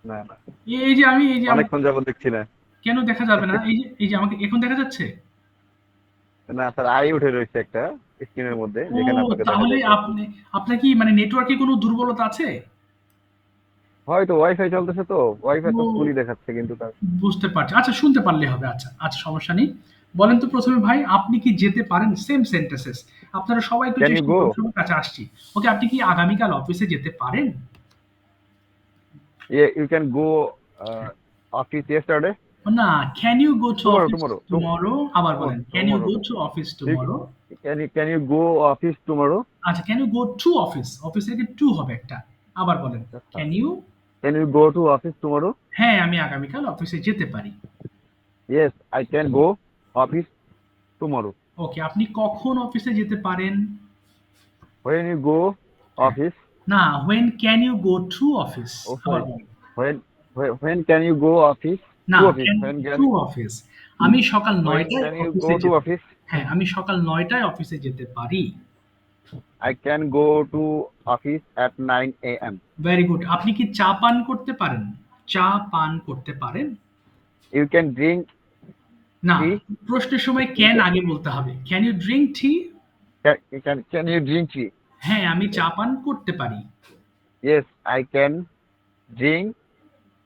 S3: না না,
S1: এই যে আমি
S3: অনেকক্ষণ যাবত দেখছি না।
S1: কেন দেখা যাবে না? এই যে আমাকে এখন দেখা যাচ্ছে।
S3: না স্যার, আই উঠে রয়েছে একটা স্ক্রিনের মধ্যে,
S1: ও,
S3: যেখানে আপনাকে দেখা
S1: তাহলে
S3: যাচ্ছে।
S1: আপনার কি মানে নেটওয়ার্কে কোনো দুর্বলতা আছে?
S3: হয়তো ওয়াইফাই চলতেছে, তো ওয়াইফাই তো
S1: ও,
S3: ফুলই দেখাচ্ছে কিন্তু তার।
S1: বুঝতে পারছি। আচ্ছা, শুনতে পারলে হবে। আচ্ছা, আচ্ছা, সমস্যা নেই। বলেন তো প্রথমে ভাই আপনি কি যেতে পারেন? Same sentences. আপনারা সবাই একটু
S3: ক্যান ইউ
S1: চেষ্টা
S3: গো?
S1: করুন। সবার কাছে আসছি। ওকে, আপনি কি আগামীকাল অফিসে যেতে পারেন?
S3: You can go office yesterday?
S1: না, can you go to
S3: tomorrow
S1: office
S3: tomorrow
S1: tomorrow? আবার বলেন, can you go to office tomorrow?
S3: Can you go office tomorrow?
S1: আচ্ছা, can you go to office? অফিসের কি টু হবে একটা। আবার বলেন, can you?
S3: Can you go to office tomorrow?
S1: হ্যাঁ, আমি আগামীকাল অফিসে যেতে পারি।
S3: Yes, I can go office tomorrow.
S1: Okay, আপনি কখন অফিসে যেতে পারেন?
S3: When you go office?
S1: না, when can you go to office?
S3: ও
S1: আবার
S3: সরি,
S1: বলেন।
S3: When can you go office?
S1: না,
S3: to office,
S1: can
S3: when can
S1: to office। আমি সকাল
S3: হোয়েন
S1: 9টায়
S3: ক্যান ইউ গো
S1: অফিসে
S3: টু
S1: যেতে
S3: অফিস?
S1: হ্যাঁ, আমি সকাল 9টায় অফিসে যেতে পারি।
S3: I can go to office at 9 AM.
S1: Very good. আপনি কি চা পান করতে পারেন? চা পান করতে পারেন?
S3: ইউ ক্যান ড্রিঙ্ক
S1: না,
S3: টি?
S1: প্রশ্নের সময় ক্যান আগে বলতে হবে। Can you drink tea?
S3: Can you drink tea?
S1: হ্যাঁ, আমি চা পান করতে পারি।
S3: Yes, I can drink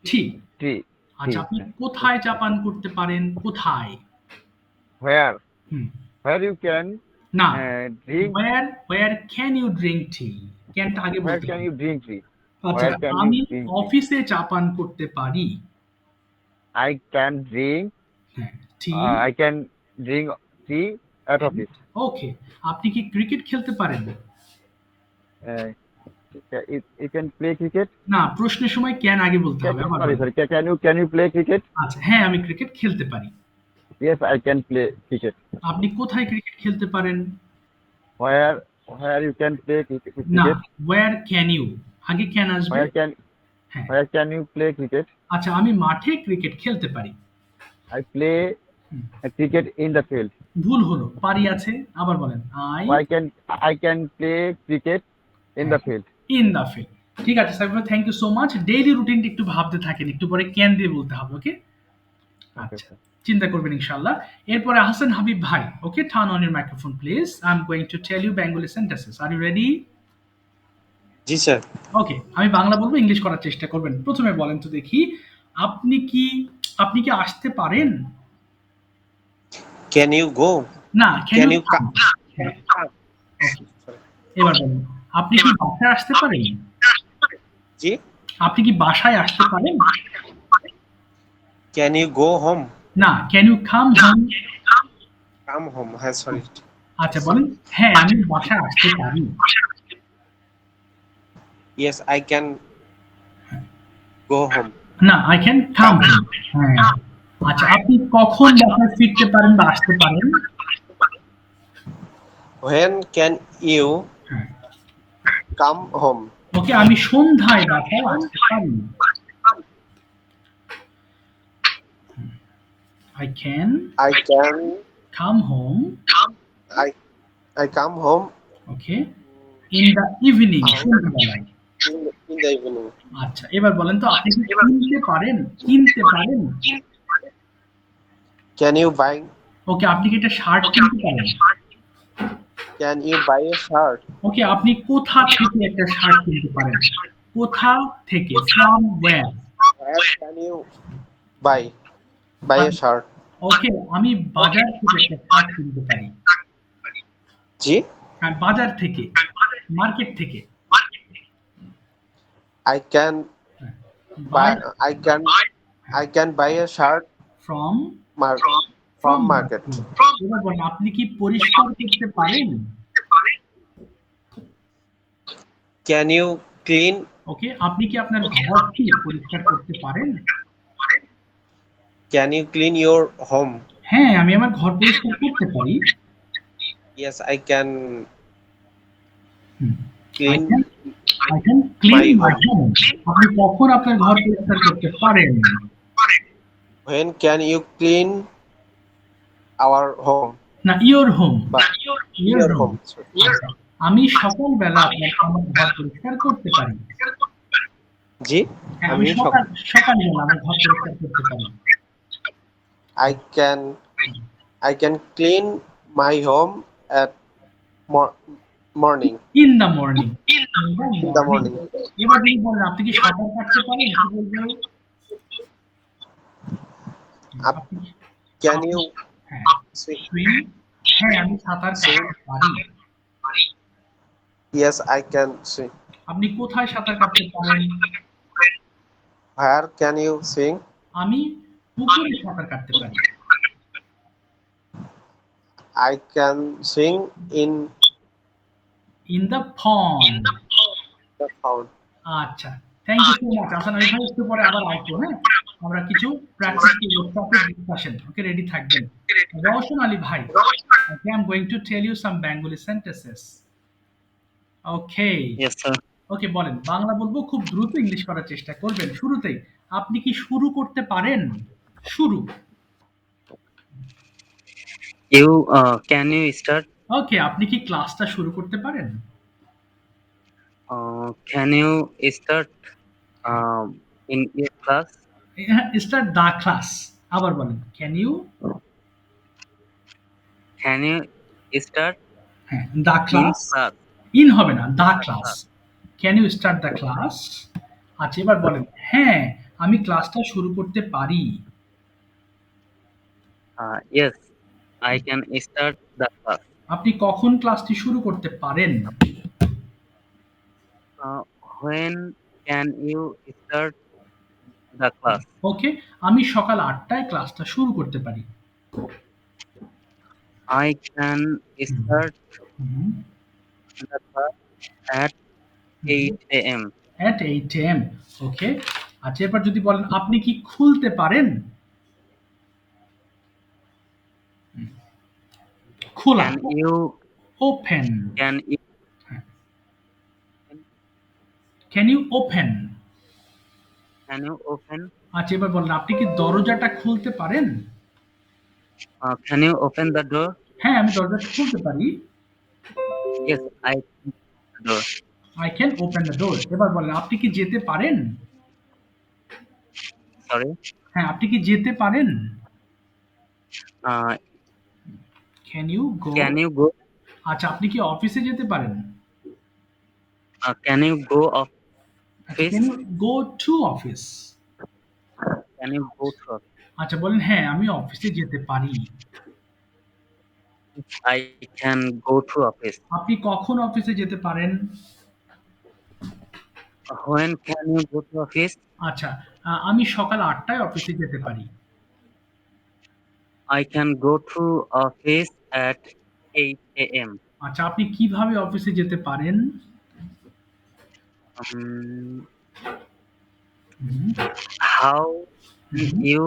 S1: tea.
S3: Tea.
S1: আচ্ছা, আপনি কোথায় চা পান করতে পারেন? কোথায়?
S3: Where
S1: hmm,
S3: where you can
S1: না,
S3: drink
S1: where can you drink tea? ক্যানটা আগে
S3: হোয়ার
S1: বলতে
S3: ক্যান
S1: হবে।
S3: You drink tea?
S1: আচ্ছা,
S3: where can you
S1: আমি
S3: drink tea?
S1: অফিসে চা পান করতে পারি।
S3: আই ক্যান ড্রিঙ্ক
S1: হ্যাঁ, tea.
S3: I can drink tea at office.
S1: Okay, আপনি কি ক্রিকেট খেলতে পারেন?
S3: You can play cricket?
S1: না, প্রশ্নের সময় ক্যান আগে বলতে হবে। আবার
S3: সরি
S1: বলেন।
S3: Sorry, can you play cricket?
S1: আচ্ছা, হ্যাঁ, আমি ক্রিকেট খেলতে পারি।
S3: Yes, I can play cricket.
S1: আপনি কোথায় ক্রিকেট খেলতে পারেন?
S3: হোয়ার ইউ ক্যান প্লে
S1: না,
S3: ক্রিকেট?
S1: where can you আগে ক্যান আসবে। হ্যাঁ,
S3: where can you play cricket?
S1: আচ্ছা, আমি মাঠে ক্রিকেট খেলতে পারি।
S3: I play cricket in the field.
S1: ভুল হলো, পারি আছে। আবার বলেন,
S3: I can play cricket in the field.
S1: In the field. ঠিক আছে Saiful, thank you so much. Daily রুটিনটা একটু ভাবতে থাকেন, একটু পরে ক্যান দিয়ে বলতে হবে। ওকে, আচ্ছা, চিন্তা করবেন ইনশাআল্লাহ। এরপরে হাসান হাবিব ভাই। Okay, turn on your microphone please. I am going to tell you Bengali sentences. Are you ready?
S2: জি স্যার।
S1: ওকে, আমি বাংলা বলবো, ইংলিশ করার চেষ্টা করবেন। প্রথমে বলেন তো দেখি, আপনি কি আসতে পারেন?
S2: Can you go?
S1: না,
S2: Can you
S1: come?
S2: come?
S1: হ্যাঁ, ওকে। এবার বলুন, আপনি কি বাসায় আসতে পারেন?
S2: জি?
S1: আপনি কি বাসায় আসতে পারেন?
S2: Can you go home?
S1: না, can you come home?
S2: Come home. Sorry.
S1: আচ্ছা বলেন, হ্যাঁ আমি বাসায় আসতে পারি।
S2: Yes, I can go home.
S1: না, আই ক্যান কাম হোম। হ্যাঁ। আচ্ছা, আপনি কখন বাসায় ফিরতে পারেন বা আসতে পারেন?
S2: When can you
S1: হ্যাঁ।
S2: come home?
S1: ওকে, আমি সন্ধ্যায় বাসায় আসতে পারি। I can
S2: I can
S1: come home,
S2: I I come home
S1: okay, in the evening, সন্ধ্যাবেলায়।
S2: in the evening.
S1: আচ্ছা, এবার বলেন তো আপনি কি কিনতে পারেন? কিনতে পারেন?
S2: Can you buy?
S1: ওকে, আপনি কি একটা শার্ট কিনতে পারেন?
S2: Can you buy a shirt?
S1: ওকে, আপনি কোথা থেকে একটা শার্ট কিনতে পারেন? কোথা থেকে? From where?
S2: Where can you buy a shirt?
S1: ওকে, আমি বাজার থেকে একটা শার্ট কিনতে পারি।
S2: জি?
S1: আর বাজার থেকে, মার্কেট থেকে।
S2: I can
S1: Buy
S2: I can buy a shirt
S1: from
S2: from market.
S1: এবার বলেন, আপনি কি পরিষ্কার করতে পারেন?
S2: Can you clean?
S1: ওকে, আপনি কি আপনার ঘরটি পরিষ্কার করতে পারেন?
S2: Can you clean your home?
S1: হ্যাঁ, আমি আমার ঘর পরিষ্কার করতে পারি।
S2: Yes, I can
S1: hmm.
S2: clean
S1: I can clean
S2: my
S1: my home. আপনি কখন আপনার ঘর পরিষ্কার করতে পারেন?
S2: when can you clean our home?
S1: না, your home.
S2: But your home. Sorry.
S1: আচ্ছা, আমি সকালবেলা আমার ঘর পরিষ্কার করতে পারি।
S2: জি?
S1: হ্যাঁ,
S2: আমি
S1: সকালবেলা আমার ঘর পরিষ্কার করতে পারি।
S2: I can clean my home at morning.
S1: In the morning.
S2: In the morning.
S1: এবার যদি বলেন আপনি কি সাঁতার কাটতে পারেন? কি বলবেন? আপনি
S2: Can you
S1: হ্যাঁ,
S2: swim?
S1: swim? হ্যাঁ, আমি সাঁতার কাটতে পারি।
S2: Yes, I can swim.
S1: আপনি কোথায় সাঁতার কাটতে পারেন?
S2: Where can you swim?
S1: আমি পুকুরে সাঁতার কাটতে পারি।
S2: I can swim in
S1: In the pond.
S2: the pond.
S1: আচ্ছা, থ্যাংক ইউ সো মাচ। আসান আলী ভাই একটু পরে আবার আসবো, হ্যাঁ? আমরা কিছু প্র্যাকটিস করব, টপিক ডিসকাশন। ওকে, রেডি থাকবেন। রওশন আলী ভাই, okay, I'm going to tell you some Bengali sentences. Okay.
S4: Yes, sir.
S1: ওকে, বলেন। বাংলা বলবো, খুব দ্রুত ইংলিশ করার চেষ্টা করবেন। শুরুতেই আপনি কি শুরু করতে পারেন? শুরু।
S4: Can you start?
S1: ওকে, আপনি কি ক্লাসটা শুরু করতে পারেন?
S4: Can you start in your class?
S1: Start the class. আবার বলেন, can you?
S4: Can you start
S1: হ্যাঁ, the
S4: in
S1: class.
S4: class?
S1: In হবে না, the class. Can you start the class? আচ্ছা, এবার বলেন, হ্যাঁ আমি ক্লাসটা শুরু করতে পারি।
S4: Yes, I can start the class.
S1: আপনি কখন ক্লাসটি শুরু করতে পারেন?
S4: When can you start the class?
S1: ওকে, আমি সকাল 8টায় ক্লাসটা শুরু করতে পারি।
S4: I can start
S1: hmm,
S4: the class at 8 a.m.
S1: at 8 a.m. ওকে, আচ্ছা এবার যদি বলেন আপনি কি খুলতে পারেন? খোলা,
S4: Can you
S1: open.
S4: can you
S1: can you open?
S4: can you open?
S1: আচ্ছা, এবার বলেন আপনি কি দরজাটা খুলতে পারেন?
S4: Can you open the door?
S1: হ্যাঁ, আমি দরজাটা খুলতে পারি।
S4: Yes, I can open the door.
S1: I can open the door. এবার বলেন আপনি কি যেতে পারেন?
S4: Sorry.
S1: হ্যাঁ, আপনি কি যেতে পারেন?
S4: Uh,
S1: can you go?
S4: can you go?
S1: আচ্ছা, আপনি কি অফিসে যেতে পারেন?
S4: Can you go
S1: আচ্ছা,
S4: office?
S1: Can you go to office?
S6: can you go to office?
S1: আচ্ছা বলেন হ্যাঁ আমি অফিসে যেতে পারি।
S6: I can go to office.
S1: আপনি কখন অফিসে যেতে পারেন?
S6: When can you go to office?
S1: আচ্ছা আমি সকাল 8টায় অফিসে যেতে পারি।
S6: I can go to office at 8 a.m.
S1: আচ্ছা আপনি কিভাবে অফিসে যেতে পারেন?
S6: Um,
S1: hmm,
S6: how
S1: hmm,
S6: you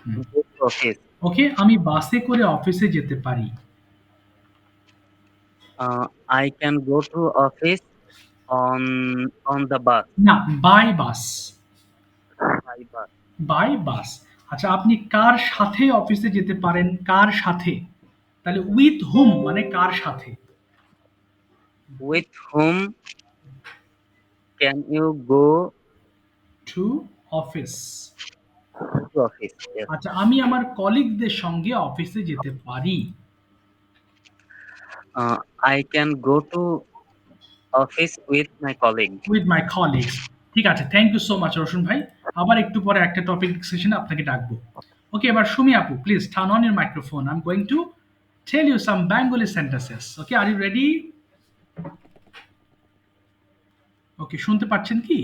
S1: hmm.
S6: go to office?
S1: ওকে আমি বাসে করে অফিসে যেতে পারি।
S6: I can go to office on the bus.
S1: না by bus.
S6: By bus.
S1: By bus. আচ্ছা আপনি কার সাথে অফিসে যেতে পারেন? কার সাথে? তাহলে উইথ হুম মানে কার সাথে?
S6: With whom can you go
S1: to office.
S6: to office? Yes.
S1: আচ্ছা আমি আমার কলিগদের সঙ্গে অফিসে যেতে পারি।
S6: I can go to office with my colleague.
S1: With my colleagues. ঠিক আছে, thank you so much Roshan ভাই। আবার একটু পরে একটা টপিক সেশনে আপনাকে ডাকবো। ওকে এবার সুমি আপু please turn on your microphone. I am going to tell you some Bengali sentences. Okay are you ready? Okay শুনতে পাচ্ছেন কি?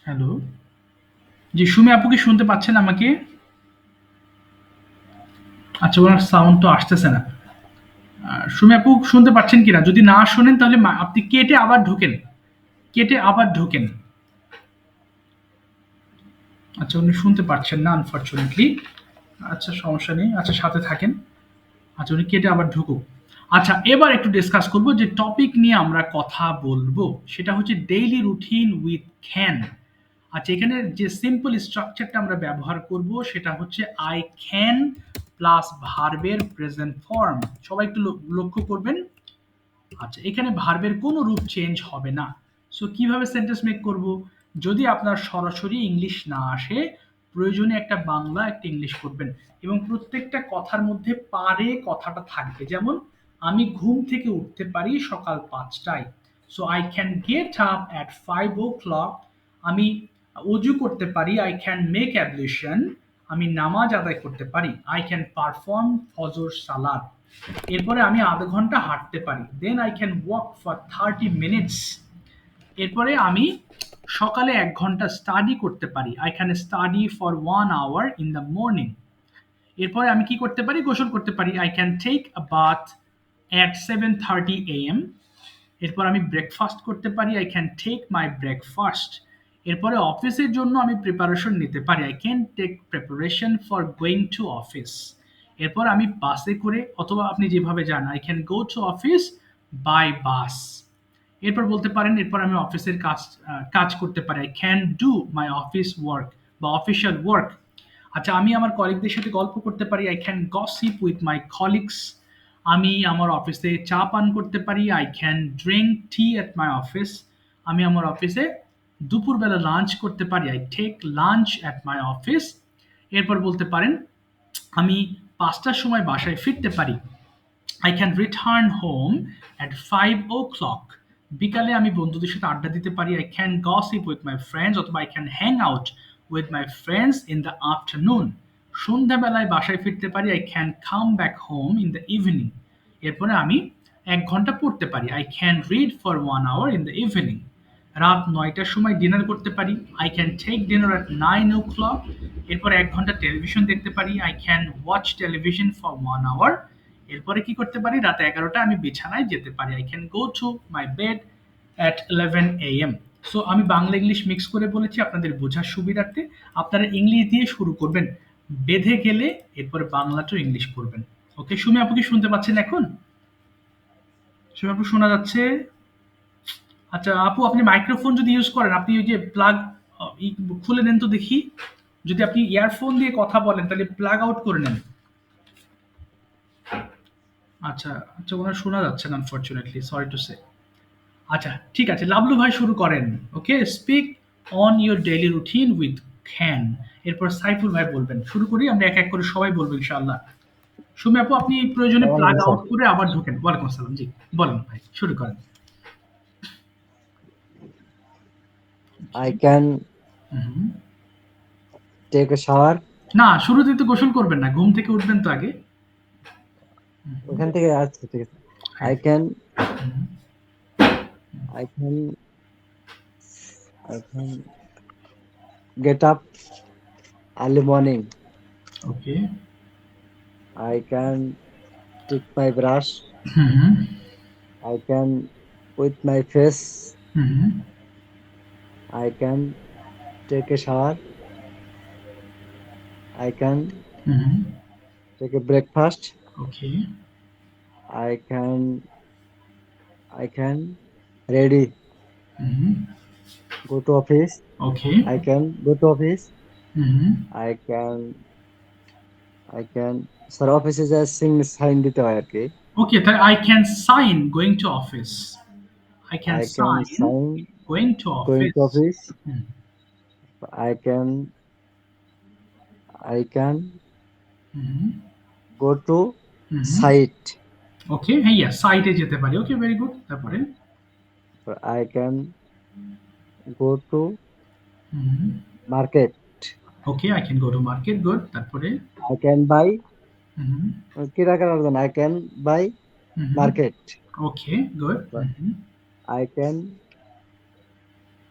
S1: হ্যালো জি সুমি আপু কি শুনতে পাচ্ছেন আমাকে? আচ্ছা ওনার সাউন্ড তো আসতেছে না। সুমি আপু শুনতে পাচ্ছেন কিনা? যদি না শোনেন তাহলে আপনি কেটে আবার ঢোকেন, কেটে আবার ঢোকেন। আচ্ছা উনি শুনতে পাচ্ছেন না আনফরচুনেটলি। আচ্ছা সমস্যা নেই, আচ্ছা সাথে থাকেন। আচ্ছা উনি কেটে আবার ঢুকুক। আচ্ছা এবার একটু ডিসকাস করব যে টপিক নিয়ে আমরা কথা বলবো সেটা হচ্ছে ডেইলি রুটিন উইথ ক্যান। আচ্ছা এখানে যে সিম্পল স্ট্রাকচারটা আমরা ব্যবহার করব সেটা হচ্ছে আই ক্যান প্লাস ভার্বের প্রেজেন্ট ফর্ম। সবাই একটু লক্ষ্য করবেন। আচ্ছা এখানে ভার্বের কোনো রূপ চেঞ্জ হবে না। সো কিভাবে সেন্টেন্স মেক করব? যদি আপনার সরাসরি ইংলিশ না আসে প্রয়োজনে একটা বাংলা একটা ইংলিশ করবেন এবং প্রত্যেকটা কথার মধ্যে পারে কথাটা থাকবে। যেমন আমি ঘুম থেকে উঠতে পারি সকাল 5টায়। So I can get up at 5 o'clock। আমি অজু করতে পারি, আই ক্যান মেক অ্যাবলিউশন। আমি নামাজ আদায় করতে পারি, আই ক্যান পারফর্ম ফজর সালাত। এরপরে আমি আধা ঘন্টা হাঁটতে পারি, then I can walk for 30 minutes. এরপরে আমি সকালে 1 ঘন্টা স্টাডি করতে পারি, I can study for 1 hour in the morning. এরপরে আমি কি করতে পারি? গোসল করতে পারি, I can take a bath at 7:30 AM। এরপর আমি ব্রেকফাস্ট করতে পারি, I can take my breakfast. এরপরে অফিসের জন্য আমি প্রিপারেশন নিতে পারি, I can take preparation for going to office. এরপর আমি বাসে করে অথবা আপনি যেভাবে যান, I can go to office by bus. এরপর বলতে পারেন এরপর আমি অফিসের কাজ করতে পারি, I can do my office work বা অফিসিয়াল ওয়ার্ক। আচ্ছা আমি আমার কলিগদের সাথে গল্প করতে পারি, I can gossip with my colleagues. আমি আমার অফিসে চা পান করতে পারি, I can drink tea at my office. আমি আমার অফিসে দুপুরবেলা লাঞ্চ করতে পারি, I take lunch at my office. এরপর বলতে পারেন আমি 5টার সময় বাসায় ফিরতে পারি, I can return home at 5 o'clock। বিকালে আমি বন্ধুদের সাথে আড্ডা দিতে পারি, I can gossip with my friends অথবা I can hang out with my friends in the afternoon. সন্ধ্যাবেলায় বাসায় ফিরতে পারি, I can come back home in the evening. এরপরে আমি 1 ঘন্টা পড়তে পারি, I can read for 1 hour in the evening. রাত 9টার সময় ডিনার করতে পারি, I can take dinner at 9 o'clock। এরপর 1 ঘন্টা টেলিভিশন দেখতে পারি, I can watch television for 1 hour। এরপরে কি করতে পারি? রাত 11টা আমি বিছানায় যেতে পারি, I can go to my bed at 11 AM। So আমি বাংলা ইংলিশ মিক্স করে বলেছি আপনাদের বোঝার সুবিধার্থে। আপনারা ইংলিশ দিয়ে শুরু করবেন, বেঁধে গেলে এরপরে বাংলাটাও ইংলিশ করবেন। ওকে সুমি আপু কি শুনতে পাচ্ছেন এখন? সুমি আপু শোনা যাচ্ছে? আচ্ছা আপু আপনি মাইক্রোফোন যদি ইউজ করেন আপনি ওই যে প্লাগ খুলে নেন তো দেখি। যদি আপনি ইয়ারফোন দিয়ে কথা বলেন তাহলে প্লাগ আউট করে নেন। আচ্ছা আচ্ছা ওনার শোনা যাচ্ছে না আনফরচুনেটলি, সরি টু সে। আচ্ছা ঠিক আছে লাভলু ভাই শুরু করেন। Okay speak on your daily routine with can. এরপর সাইফুল ভাই বলবেন। শুরু করি, আমরা এক এক করে সবাই বলবো ইনশাআল্লাহ। সুমি আপু আপনি প্রয়োজনে প্লাগ আউট করে আবার ঢোকেন। ওয়ালাইকুম আসসালাম, জি বলেন ভাই শুরু করেন।
S4: I can
S1: hmm,
S4: take a shower.
S1: না, শুরুতেই তো গোসল করবেন না, ঘুম থেকে উঠবেন তো আগে।
S4: ওখান থেকে আচ্ছা ঠিক আছে। I can I can I can get up early morning.
S1: Okay.
S4: I can take my brush.
S1: Hmm
S4: I can with my face.
S1: Hmm
S4: I can take a shower. I can
S1: hmm
S4: take a breakfast.
S1: Okay.
S4: I can ready
S1: hmm
S4: go to office.
S1: Okay.
S4: I can go to office.
S1: Hmm
S4: I can sir অফিসে যা sign দিতে হয় আর কি।
S1: ওকে, তাহলে I can sign going to office. I can
S4: I can
S1: sign
S4: sign
S1: going to
S4: going to
S1: office.
S4: office.
S1: Hmm
S4: I can
S1: hmm
S4: go to
S1: hmm
S4: site.
S1: ওকে, হ্যাঁ, সাইটে যেতে পারি। ওকে, ভেরি গুড। তারপরে?
S4: I can go to
S1: hmm
S4: market.
S1: Okay, I can go to market. Good. তারপরে?
S4: I can buy
S1: হুম
S4: কেনাকাটার জন্য I can buy
S1: hmm
S4: market.
S1: Okay, good. Hmm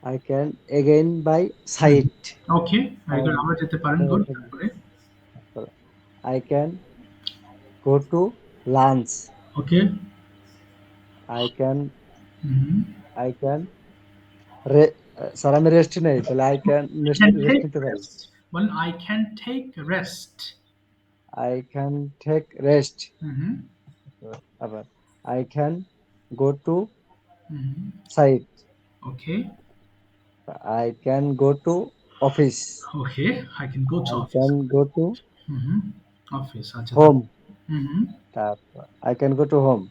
S4: I can again buy site.
S1: Okay, very good. আবার যেতে পারেন। Good. তারপরে?
S4: I can go to lunch.
S1: Okay.
S4: I can
S1: hmm
S4: I can sir আমি rest নেই তাহলে I can
S1: I can
S4: rest
S1: take
S4: নিতে পারি।
S1: rest. বলেন I can take rest.
S4: I can take rest.
S1: হুম
S4: আবার I can go to
S1: hmm
S4: site.
S1: Okay
S4: I can go to office.
S1: Okay, I can go to
S4: I
S1: office.
S4: can go to
S1: hmm office, আচ্ছা।
S4: home.
S1: হুম
S4: তারপর I can go to home.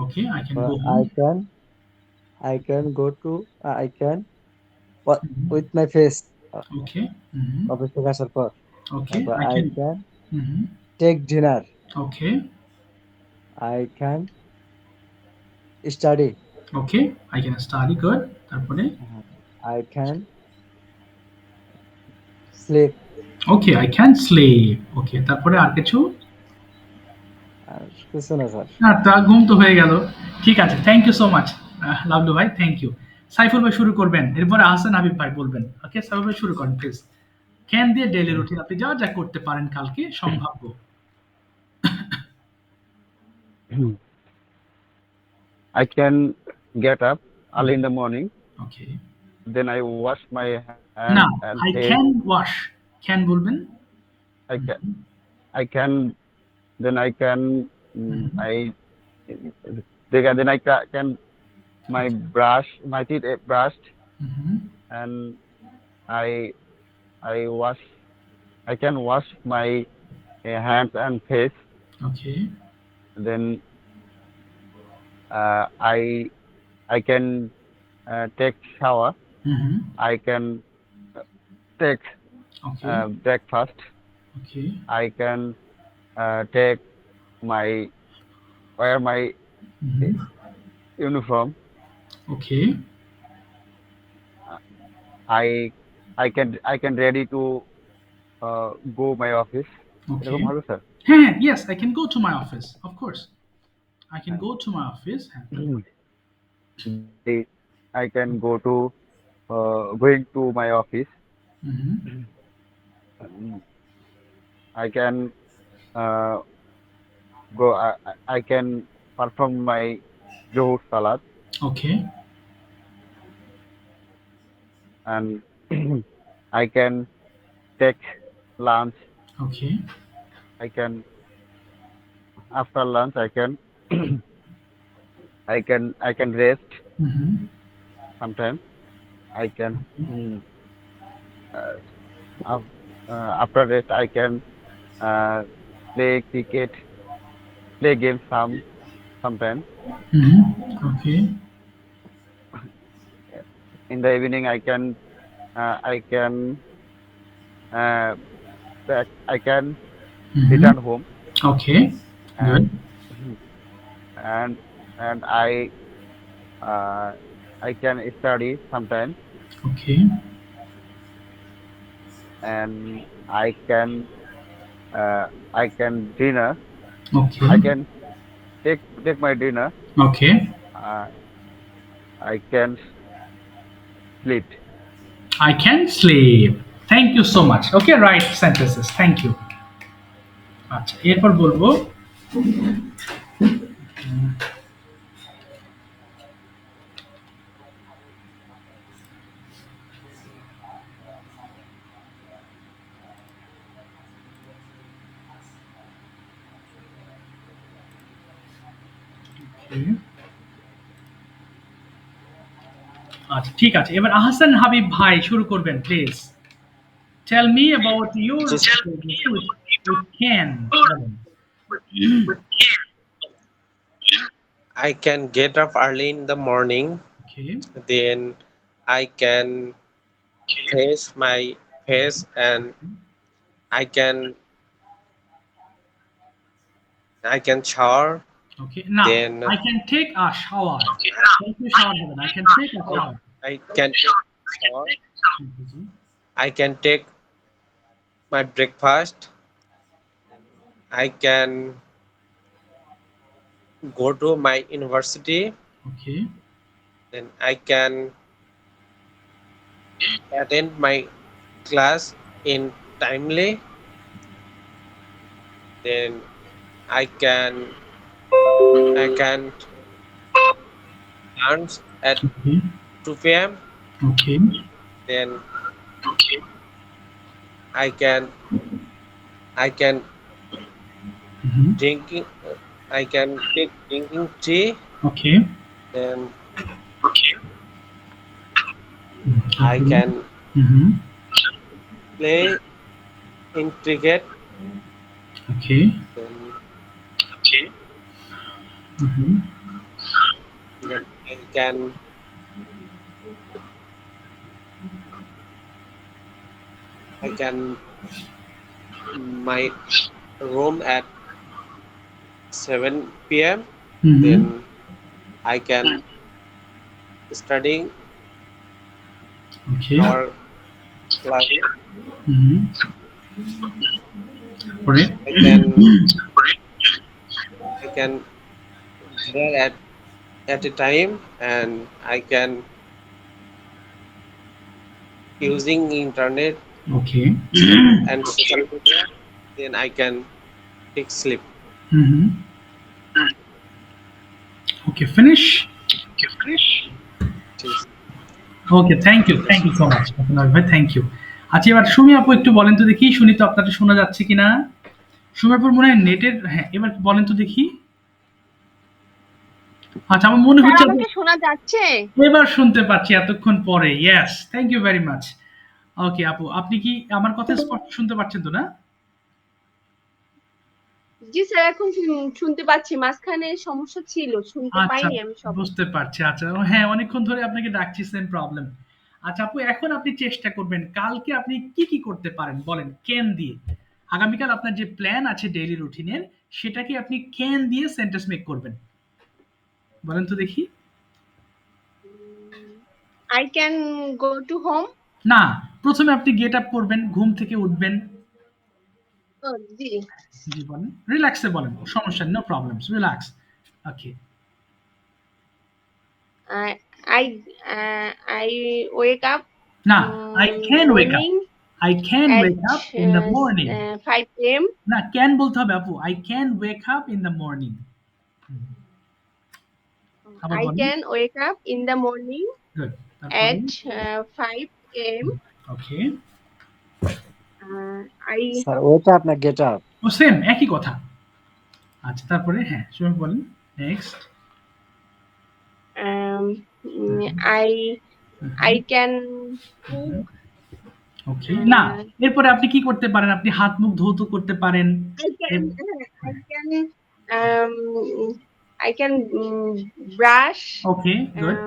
S1: Okay, I can
S4: তারপর
S1: go home.
S4: I can go to I can with my face
S1: okay. Hmm
S4: office থেকে আসার পর
S1: ওকে,
S4: তারপর
S1: I
S4: I
S1: can
S4: can
S1: hmm
S4: take dinner.
S1: Okay
S4: I can study.
S1: Okay, I can study. Good. তারপরে?
S4: I can sleep.
S1: Okay, I can sleep. ওকে, তারপরে আর কিছু?
S4: আর কিছু না sir.
S1: না, তা ঘুম তো হয়ে গেল। ঠিক আছে, thank you so much Lavlu ভাই, থ্যাংক ইউ। সাইফুল ভাই শুরু করবেন, এরপরে আহসান হাবিব ভাই বলবেন। ওকে, সাইফুল ভাই শুরু করেন প্লিজ। ক্যান দিয়ে ডেইলি রুটিন আপনি যা যা করতে পারেন কালকে সম্ভাব্য।
S3: I can get up early in the morning,
S1: okay.
S3: then I wash my
S1: না,
S3: hand and
S1: I
S3: face.
S1: Can wash, can বলবেন।
S3: I can, I can, then I can, I, then can my brush, my teeth brushed, and I, I wash, I can wash my hands and face.
S1: Okay.
S3: Then I can take shower. I can take
S1: okay
S3: breakfast.
S1: Okay
S3: I can take my wear my uniform.
S1: Okay
S3: I can ready to go my office.
S1: ওকে
S3: এরকম হবে sir?
S1: হ্যাঁ, yes, I can go to my office, of course I can go to my office. হ্যাঁ।
S3: I can go to going to my office. I can uh, go. I can perform my Zohur Salat,
S1: okay
S3: and I can take lunch.
S1: Okay
S3: I can after lunch I can rest sometime. I can uh, after rest I can uh, play cricket, play games sometime.
S1: Okay
S3: In the evening I can I can return home,
S1: okay, good.
S3: and and and I can study sometime,
S1: okay
S3: and I can dinner.
S1: Okay.
S3: I can take my dinner.
S1: Okay.
S3: Uh, I can sleep.
S1: I can sleep. Thank you so much. Okay, right sentences. Thank you. আচ্ছা এরপর বলবো Okay. আচ্ছা ঠিক আছে এবার আহসান হাবিব ভাই শুরু করবেন please tell me about your
S2: Just
S1: you can
S2: I can get up early in the morning,
S1: okay
S2: then I can face my face and I can shower.
S1: Okay না
S2: Then
S1: I can take a shower shower দেবেন I can take a shower
S2: I can take shower. I can take my breakfast. I can go to my university.
S1: Okay
S2: Then I can attend my class in timely. Then I can lunch at
S1: okay
S2: 2 p.m.
S1: Okay
S2: Then I can drinking. I can take drinking tea.
S1: Okay
S2: Then I can play in cricket.
S1: Okay
S2: Then I can my room at 7 p.m. Then I can studying
S1: okay
S2: our class.
S1: পরে
S2: I can there at a time, and I can using internet
S1: okay
S2: and social media. Then I can take sleep.
S1: Okay finish
S2: Cheers.
S1: Okay thank you so much আপনার ভাই thank you আচ্ছা এবার সুমি আপু একটু বলেন তো দেখি শুনি তো আপনাদের শোনা যাচ্ছে কিনা সুমি আপুর মনে হয় নেটের হ্যাঁ এবার বলেন তো দেখি আচ্ছা আমার মনে হচ্ছে
S5: আমাকে শোনা যাচ্ছে
S1: এবার শুনতে পাচ্ছি এতক্ষণ পরে yes thank you very much okay আপু আপনি কি আমার কথা স্পষ্ট শুনতে পাচ্ছেন তো না
S5: জি স্যার এখন শুনতে পাচ্ছি মাঝখানে সমস্যা ছিল শুনতে
S1: আচ্ছা
S5: পাইনি আমি সব
S1: বুঝতে পারছি আচ্ছা হ্যাঁ অনেকক্ষণ ধরে আপনাকে ডাকছি সেম প্রবলেম আচ্ছা আপু এখন আপনি চেষ্টা করবেন কালকে আপনি কি কি করতে পারেন বলেন ক্যান দিয়ে আগামীকাল আপনার যে প্ল্যান আছে ডেইলি রুটিনের সেটাকে আপনি ক্যান দিয়ে সেন্টেন্স মেক করবেন বলেন তো দেখি
S5: I can go two home
S1: না প্রথমে আপনি গেট আপ করবেন ঘুম থেকে উঠবেন
S5: জি
S1: জি বলেন রিল্যাক্সে বলেন সমস্যা no problems relax okay
S5: I I wake up
S1: না I can wake up I can wake up in the morning.
S5: 5 a.m.
S1: না ক্যান বলতে হবে আপু I can wake up in the morning. আবার
S5: I
S1: বলেন
S5: can wake up in the morning
S1: good
S5: at 5 a.m.
S1: Okay.
S5: I
S4: sir ওটা আপনার get up
S1: ও same একই কথা আচ্ছা তারপরে হ্যাঁ শুনুন বলেন নেক্সট
S5: I can cook
S1: ওকে না এরপরে আপনি কি করতে পারেন আপনি হাত মুখ ধৌত করতে পারেন
S5: I can brush
S1: okay good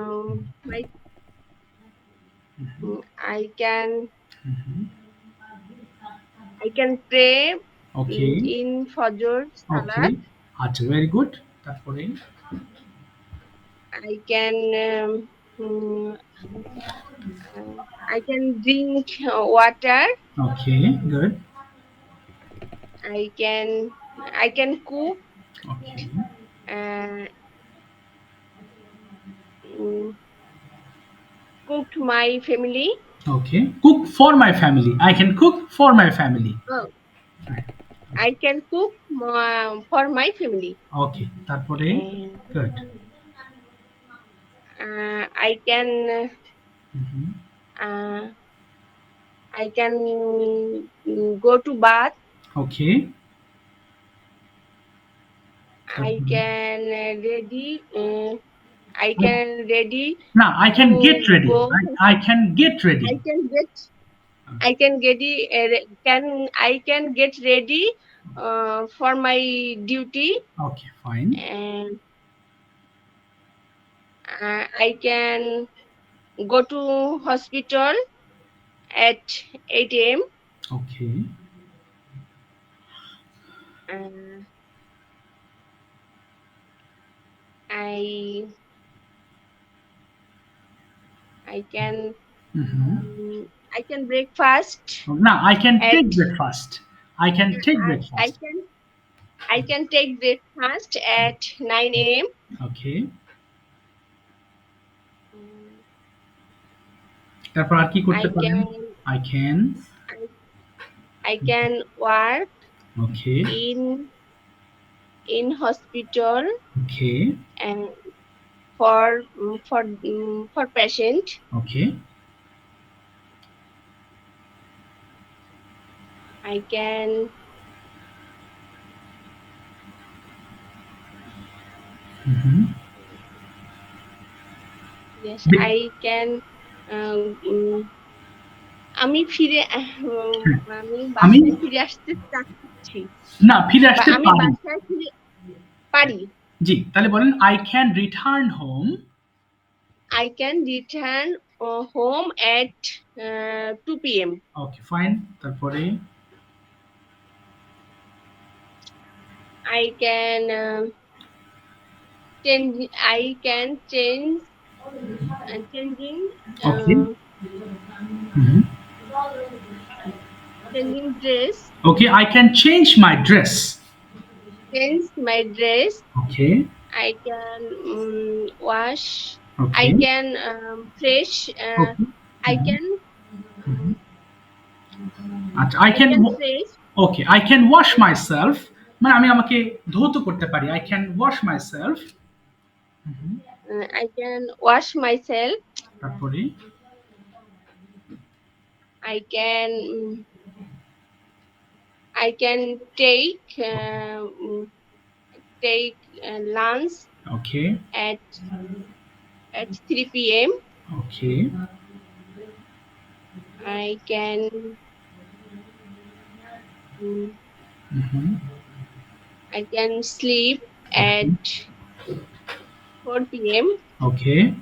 S5: I can pray
S1: okay
S5: in Fajr
S1: okay
S5: Salat.
S1: আচ্ছা ভেরি গুড তারপরে
S5: I can drink water.
S1: Okay good
S5: I can cook
S1: Okay.
S5: uh, mm, cook my family.
S1: Okay. Cook for my family. I can cook for my family.
S5: Oh, I can cook for my family.
S1: Okay. তারপরে
S5: And
S1: good.
S5: I can
S1: Mhm.
S5: uh, I can go to bath.
S1: Okay.
S5: I
S1: তারপরে
S5: can ready. I can ready
S1: না, I
S5: to
S1: can get ready.
S5: go.
S1: I can get ready.
S5: I can get. I can get I can get ready for my duty,
S1: Okay, fine.
S5: and I can go to hospital at 8 a.m.
S1: Okay.
S5: Uh, I I can
S1: Mhm.
S5: I can breakfast
S1: Now I can
S5: at
S1: take breakfast. I can take
S5: I
S1: breakfast.
S5: can take breakfast at 9 a.m.
S1: Okay. তারপর আর কি করতে
S5: I
S1: পারেন?
S5: can
S1: I can.
S5: I can work
S1: Okay.
S5: in hospital
S1: Okay.
S5: and for patient.
S1: Okay.
S5: I can
S1: Mhm.
S5: yes
S1: Be-
S5: I can আমি ফিরে আমি
S1: আমি
S5: বাসায় ফিরে আসতে চাচ্ছি
S1: না ফিরে
S5: বা
S1: আসতে
S5: আমি
S1: পারি।
S5: বাসায় ফিরে পারি।
S1: জি, তাহলে বলেন I can return home.
S5: I can return home at 2 p.m.
S1: Okay, fine. তারপরে
S5: I can change changing
S1: okay.
S5: uh,
S1: Mhm.
S5: changing dress,
S1: Okay, I can change my dress.
S5: change my dress.
S1: Okay.
S5: I can wash. I
S1: Okay.
S5: can fresh.
S1: Okay.
S5: I
S1: Mhm.
S5: can
S1: Mhm. আচ্ছা, I
S5: I
S1: can
S5: can fresh.
S1: okay, I can wash myself. মানে আমি আমাকে ধৌত করতে পারি। I can wash myself. Mhm.
S5: I can wash myself.
S1: তারপরে
S5: I can I can take lunch
S1: okay.
S5: at 3 p.m.
S1: Okay.
S5: I can
S1: Mhm.
S5: I can sleep at 4 p.m.
S1: Okay.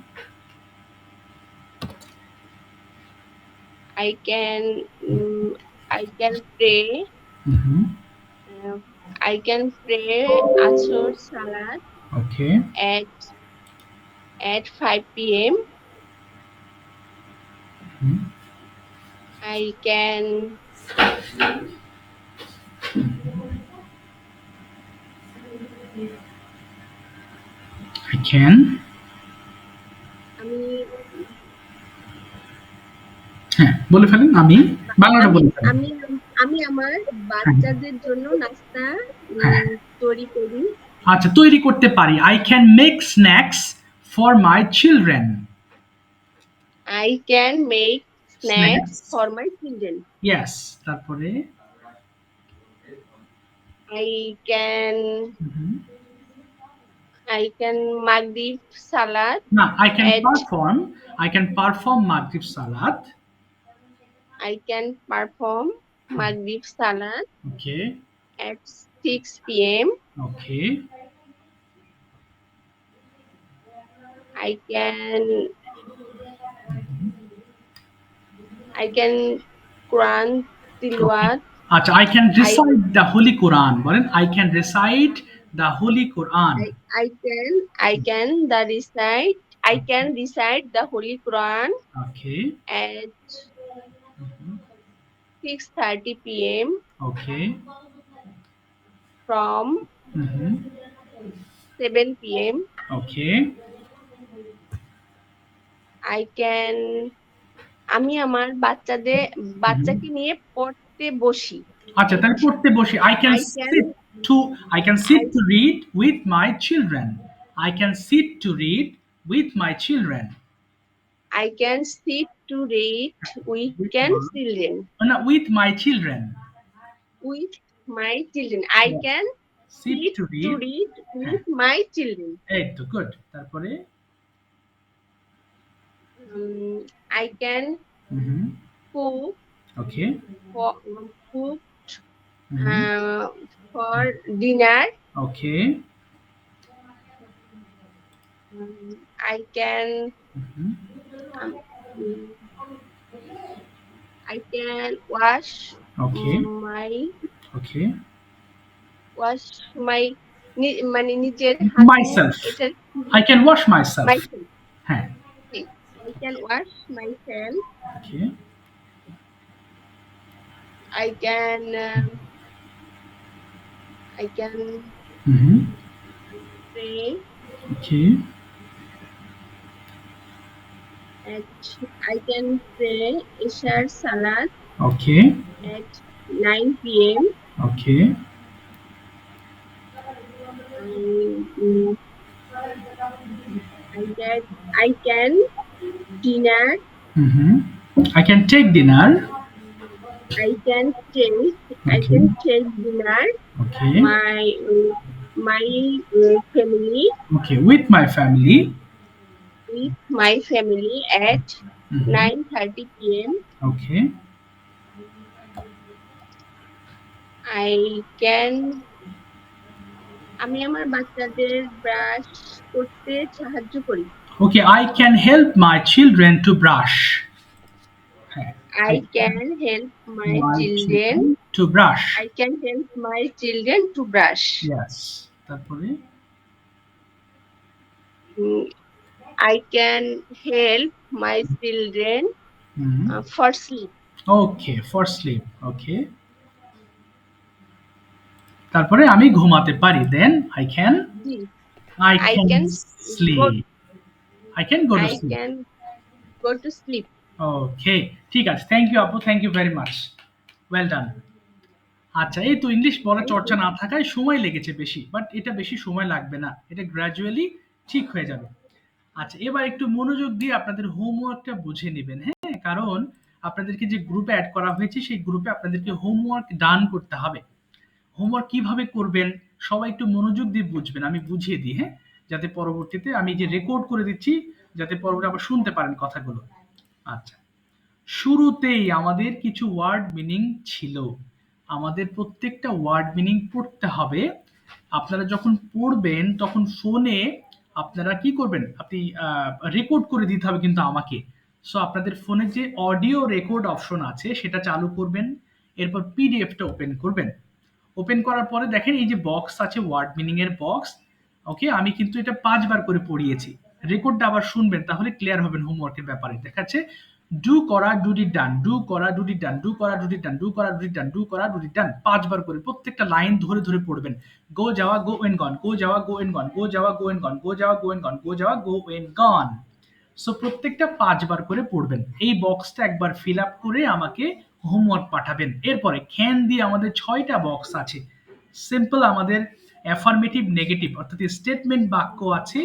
S5: I can pray.
S1: Mhm.
S5: I can pray Asr Salat
S1: Okay.
S5: at 5 p.m.
S1: Mhm.
S5: I can
S1: I can
S5: আমি
S1: হ্যাঁ, বলে ফেলেন আমি বাংলাটা
S5: আমি
S1: বলে ফেলেন।
S5: আমি আমি আমার বাচ্চাদের জন্য নাস্তা
S1: হ্যাঁ।
S5: তৈরি করি।
S1: আচ্ছা, তৈরি করতে পারি। I can make snacks for my children.
S5: I can make snacks
S1: Snacks.
S5: for my children.
S1: Yes. তারপরে
S5: I can
S1: Mhm.
S5: Maghrib Salat
S1: না, I can
S5: at
S1: perform Maghrib Salat.
S5: I can perform Maghrib Salat
S1: Okay.
S5: at 6 p.m.
S1: Okay.
S5: I can Quran
S1: Okay.
S5: Tilwat.
S1: আচ্ছা, I can recite the Holy Quran. বলেন I can recite the Holy Quran.
S5: I can recite the Holy Quran
S1: Okay.
S5: at
S1: Mhm.
S5: 6:30 p.m.
S1: Okay.
S5: from
S1: Mm-hmm.
S5: 7 p.m.
S1: Okay.
S5: I can আমি আমার বাচ্চাকে নিয়ে পড়তে বসি।
S1: আচ্ছা, তাহলে পড়তে বসি। I can
S5: I can
S1: sit to I can sit
S5: I
S1: to read with my children. I can sit to read with my children.
S5: I can sit to read with
S1: With
S5: can
S1: my,
S5: children
S1: no, with my children.
S5: with my children. I
S1: Yeah.
S5: can
S1: Sit
S5: sit
S1: to
S5: to
S1: read.
S5: read
S1: হ্যাঁ,
S5: with my children.
S1: এই তো good. তারপরে
S5: I can
S1: hmm,
S5: cook
S1: okay.
S5: for cook
S1: hmm,
S5: uh, for dinner.
S1: Okay.
S5: I can
S1: hmm,
S5: um, mm, I can wash
S1: okay,
S5: my
S1: okay.
S5: wash my মানে নিজের হাত মুখ
S1: Myself.
S5: এটা
S1: I can wash myself.
S5: myself.
S1: হ্যাঁ,
S5: I can wash myself.
S1: Okay.
S5: I can
S1: hmm,
S5: pray
S1: okay,
S5: at I can pray Ishar Salat
S1: okay,
S5: at 9 p.m.
S1: Okay,
S5: Mm, I can dinner.
S1: Hmm. I can take dinner.
S5: I can
S1: Okay.
S5: take dinner
S1: Okay.
S5: my family
S1: Okay, with my family.
S5: at
S1: Mhm.
S5: 9:30 p.m.
S1: Okay.
S5: I can আমি আমার বাচ্চাদের brush করতে সাহায্য করি।
S1: Okay, I can help my children to brush. হ্যাঁ,
S5: I can help my children.
S1: to brush.
S5: I can help my children to brush.
S1: Yes. তারপরে
S5: Mm, I can help my children
S1: hmm,
S5: for sleep.
S1: okay, for sleep. Okay. তারপরে আমি ঘুমাতে পারি। Then I can
S5: I can
S1: sleep. I can go to
S5: I
S1: sleep.
S5: can go to sleep.
S1: Okay, ঠিক আছে। Thank you আপু, thank you very much. Well done. আচ্ছা, এই তো ইংলিশ বলা
S5: Thank
S1: চর্চা
S5: you.
S1: না থাকায় সময় লেগেছে বেশি, বাট এটা বেশি সময় লাগবে না, এটা গ্র্যাজুয়ালি ঠিক হয়ে যাবে। আচ্ছা, এবার একটু মনোযোগ দিয়ে আপনাদের হোমওয়ার্কটা বুঝে নেবেন। হ্যাঁ, কারণ আপনাদেরকে যে গ্রুপে অ্যাড করা হয়েছে সেই গ্রুপে আপনাদেরকে হোমওয়ার্ক ডান করতে হবে। হোমওয়ার্ক কিভাবে করবেন সবাই একটু মনোযোগ দিয়ে বুঝবেন, আমি বুঝিয়ে দিই। হ্যাঁ, যাতে পরবর্তীতে আমি যে রেকর্ড করে দিচ্ছি যাতে পরবর্তী আবার শুনতে পারেন কথাগুলো। আচ্ছা, শুরুতেই আমাদের কিছু ওয়ার্ড মিনিং ছিল, আমাদের প্রত্যেকটা ওয়ার্ড মিনিং পড়তে হবে। আপনারা যখন পড়বেন তখন ফোনে আপনারা কি করবেন, আপনি রেকর্ড করে দিতে হবে কিন্তু আমাকে। সো আপনাদের ফোনে যে অডিও রেকর্ড অপশন আছে সেটা চালু করবেন, এরপর পিডিএফটা ওপেন করবেন। ওপেন করার পরে দেখেন এই যে বক্স আছে ওয়ার্ড মিনিং এর বক্স। ওকে, আমি কিন্তু এটা 5 বার করে পড়িয়েছি। রেকর্ডটা আবার শুনবেন তাহলে ক্লিয়ার হবেন হোমওয়ার্কের ব্যাপারে। দেখাচ্ছে ডু করা ডুডি ডান, ডু করা ডুডি ডান, ডু করা ডুডি ডান, ডু করা ডুডি ডান, ডু করা ডুডি ডান। 5 বার করে প্রত্যেকটা লাইন ধরে ধরে পড়বেন। গো যাওয়া গো এন্ড গন, গো যাওয়া গো এন্ড গন, গো যাওয়া গো এন্ড গন, গো যাওয়া গো এন্ড গন, গো যাওয়া গো এন্ড গন। সো প্রত্যেকটা 5 বার করে পড়বেন। এই বক্সটা একবার ফিল আপ করে আমাকে হোমওয়ার্ক পাঠাবেন। এরপরে ক্যান দিয়ে আমাদের 6টা বক্স আছে। সিম্পল আমাদের অ্যাফার্মেটিভ নেগেটিভ অর্থাৎ স্টেটমেন্ট বাক্য আছে,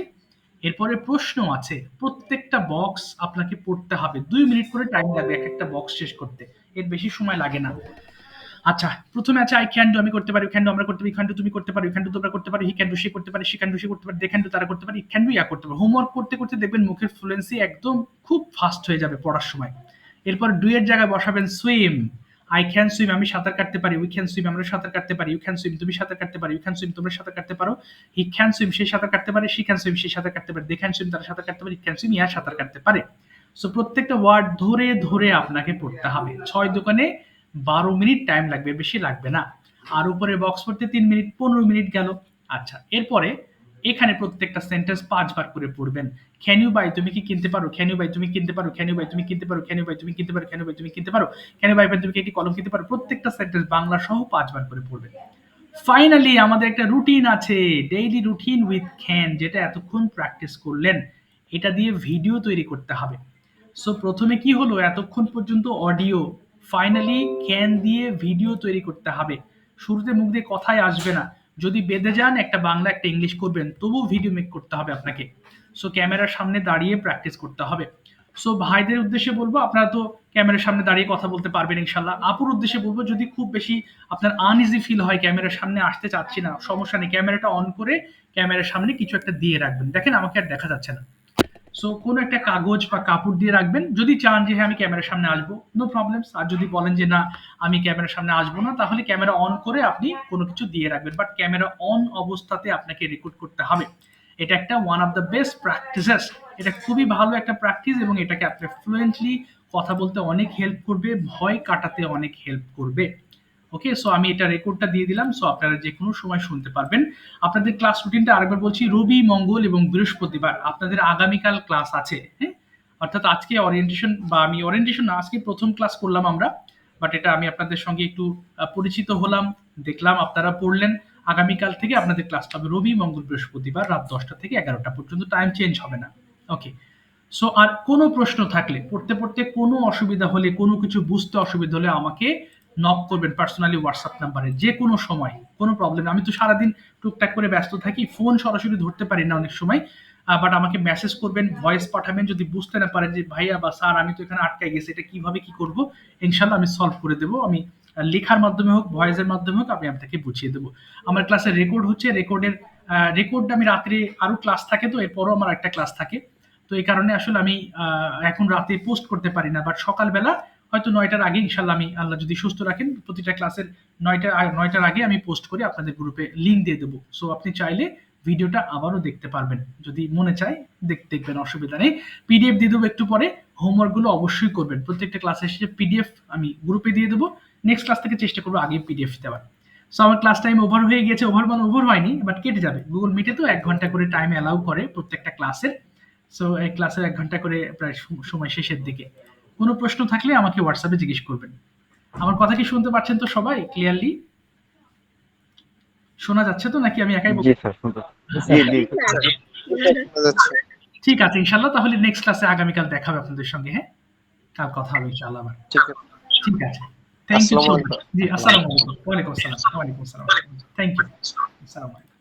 S1: এরপরে প্রশ্ন আছে। প্রত্যেকটা বক্স আপনাকে পড়তে হবে। 2 মিনিট করে টাইম লাগবে এক একটা বক্স শেষ করতে, এর বেশি সময় লাগে না। আচ্ছা, প্রথমে আছে আই ক্যান ডু, আমি করতে পারি, ক্যান ডু আমরা করতে পারি, ক্যান ডু তুমি করতে পারো, ক্যান ডু তোমরা করতে পারো, হি ক্যান ডু সে করতে পারে, সে ক্যান ডু সে করতে পারে, দে ক্যান ডু তারা করতে পারে, ইট ক্যান ডু ইয়া করতে পারে। হোমওয়ার্ক করতে করতে দেখবেন মুখের ফ্লুয়েন্সি একদম খুব ফাস্ট হয়ে যাবে পড়ার সময়। এরপর ডু এর জায়গায় বসাবেন সুইম। আই ক্যান সুইম, আমি সাঁতার কাটতে পারি, উই ক্যান সুইম আমরা সাঁতার কাটতে পারি, ইউ ক্যান সুইম তুমি সাঁতার কাটতে পারো, ইউ ক্যান সুইম তোমরা সাঁতার কাটতে পারো, হি ক্যান সুইম সে সাঁতার কাটতে পারে, শি ক্যান সুইম সে সাঁতার কাটতে পারে, দে ক্যান সুইম তারা সাঁতার কাটতে পারে, ইট ক্যান সুইম ইয়া সাঁতার কাটতে পারে। সো প্রত্যেকটা ওয়ার্ড ধরে ধরে আপনাকে পড়তে হবে। 6 দোকানে 12 মিনিট টাইম লাগবে, বেশি লাগবে না। আর উপরে বক্স পড়তে 3 মিনিট, 15 মিনিট গেল। আচ্ছা, এরপরে এখানে প্রত্যেকটা সেন্টেন্স 5 বার করে পড়বেন। ক্যান ইউ বাই তুমি কি কিনতে পারো, ক্যান ইউ বাই তুমি কিনতে পারো, ক্যান ইউ বাই তুমি কিনতে পারো, ক্যান ইউ বাই তুমি কিনতে পারো, ক্যান ইউ বাই তুমি কিনতে পারো, ক্যান ইউ বাই তুমি কি একটি কলম কিনতে পারো। প্রত্যেকটা সেন্টেন্স বাংলা সহ 5 বার করে পড়বেন। ফাইনালি আমাদের একটা রুটিন আছে, ডেইলি রুটিন উইথ ক্যান, যেটা এতক্ষণ প্র্যাকটিস করলেন এটা দিয়ে ভিডিও তৈরি করতে হবে। সো প্রথমে কি হলো, এতক্ষণ পর্যন্ত অডিও, ফাইনালি ক্যান দিয়ে ভিডিও তৈরি করতে হবে। শুরুতে মুখ দিয়ে কথাই আসবে না, যদি বেঁধে যান একটা বাংলা একটা ইংলিশ করবেন তবু ভিডিও মেক করতে হবে আপনাকে। সো ক্যামেরার সামনে দাঁড়িয়ে প্র্যাকটিস করতে হবে। সো ভাইদের উদ্দেশ্যে বলবো, আপনারা তো ক্যামেরার সামনে দাঁড়িয়ে কথা বলতে পারবেন ইনশাল্লাহ। আপুর উদ্দেশ্যে বলবো, যদি খুব বেশি আপনার আনইজি ফিল হয় ক্যামেরার সামনে আসতে চাচ্ছি না, সমস্যা নেই, ক্যামেরাটা অন করে ক্যামেরার সামনে কিছু একটা দিয়ে রাখবেন। দেখেন আমাকে আর দেখা যাচ্ছে না, সো কোনো একটা কাগজ বা কাপড় দিয়ে রাখবেন। যদি চান যে হ্যাঁ আমি ক্যামেরার সামনে আসবো, নো প্রবলেমস। আর যদি বলেন যে না আমি ক্যামেরার সামনে আসবো না, তাহলে ক্যামেরা অন করে আপনি কোনো কিছু দিয়ে রাখবেন, বাট ক্যামেরা অন অবস্থাতে আপনাকে রেকর্ড করতে হবে। এটা একটা one of the best practices, এটা খুবই ভালো একটা প্র্যাকটিস এবং এটাকে আপনি ফ্লুয়েন্টলি কথা বলতে অনেক হেল্প করবে, ভয় কাটাতে অনেক হেল্প করবে। ওকে, সো আমি এটা রেকর্ডটা দিয়ে দিলাম, সো আপনারা যে কোনো সময় শুনতে পারবেন। আপনাদের ক্লাস রুটিনটা আরেকবার বলছি, রবি, মঙ্গল এবং বৃহস্পতিবার আপনাদের আগামীকাল ক্লাস আছে। হ্যাঁ, অর্থাৎ আজকে ওরিয়েন্টেশন, বা আমি ওরিয়েন্টেশন না, আজকে প্রথম ক্লাস করলাম আমরা, বাট এটা আমি আপনাদের সঙ্গে একটু পরিচিত হলাম, দেখলাম আপনারা পড়লেন। আগামীকাল থেকে আপনাদের ক্লাস হবে রবি, মঙ্গল, বৃহস্পতিবার রাত 10টা থেকে 11টা পর্যন্ত, টাইম চেঞ্জ হবে না। ওকে, সো আর কোনো প্রশ্ন থাকলে, পড়তে পড়তে কোনো অসুবিধা হলে, কোনো কিছু বুঝতে অসুবিধা হলে আমাকে নক করবেন পার্সোনালি হোয়াটসঅ্যাপ নাম্বারে, যে কোনো সময়, কোনো প্রবলেম। আমি তো সারাদিন টুকটাক করে ব্যস্ত থাকি, ফোন সরাসরি ধরতে পারি না অনেক সময়, বাট আমাকে মেসেজ করবেন, ভয়েস পাঠাবেন, যদি বুঝতে না পারেন যে ভাইয়া বা স্যার আমি তো এখানে আটকাই গেছি, এটা কিভাবে কি করব, ইনশাল্লাহ আমি সলভ করে দেবো। আমি লেখার মাধ্যমে হোক, ভয়েসের মাধ্যমে হোক, আমি আপনাকে বুঝিয়ে দেবো। আমার ক্লাসের রেকর্ড হচ্ছে, রেকর্ড আমি রাত্রে, আরো ক্লাস থাকে তো, এরপরও আমার একটা ক্লাস থাকে, তো এই কারণে আসলে আমি এখন রাতে পোস্ট করতে পারি না, বাট সকালবেলা হয়তো 9টার আগে ইনশাল্লাহ, আমি আল্লাহ যদি সুস্থ রাখেন প্রতিটা ক্লাসের 9টার আগে আমি পোস্ট করে আপনাদের গ্রুপে লিঙ্ক দিয়ে দেবো। সো আপনি চাইলে ভিডিওটা আবারও দেখতে পারবেন, যদি মনে চায় দেখবেন, অসুবিধা নেই। পিডিএফ দিয়ে দেবো একটু পরে, হোমওয়ার্কগুলো অবশ্যই করবেন। প্রত্যেকটা ক্লাসে এসে পিডিএফ আমি গ্রুপে দিয়ে দেবো, নেক্সট ক্লাস থেকে চেষ্টা করবো আগে পিডিএফ দেওয়ার। সো আমার ক্লাস টাইম ওভার হয়ে গিয়েছে, ওভার হয়নি, বাট কেটে যাবে। গুগল মিটে তো 1 ঘন্টা করে টাইম অ্যালাউ করে প্রত্যেকটা ক্লাসের। সো এই ক্লাসের 1 ঘন্টা করে প্রায় সময় শেষের দিকে। কোনো প্রশ্ন থাকলে আমাকে হোয়াটসঅ্যাপে জিজ্ঞেস করবেন। আমার কথা কি শুনতে পাচ্ছেন তো সবাই ক্লিয়ারলি? শোনা যাচ্ছে তো নাকি আমি একাই
S3: জি
S1: বলছি?
S3: স্যার, শুনতে জি জি
S1: ঠিক আছে ইনশাল্লাহ, তাহলে নেক্সট ক্লাসে আগামীকাল দেখা হবে আপনাদের সঙ্গে। হ্যাঁ, কাল কথা হবে ইনশাআল্লাহ আবার।
S2: ঠিক আছে।
S1: ঠিক আছে, থ্যাংক ইউ সো
S2: আসসালামু
S1: মাচ।
S2: আলাইকুম।
S1: জি, আসসালামু আলাইকুম। ওয়ালাইকুম আসসালাম। ওয়ালাইকুম আসসালাম। Thank you. আসসালামু আলাইকুম।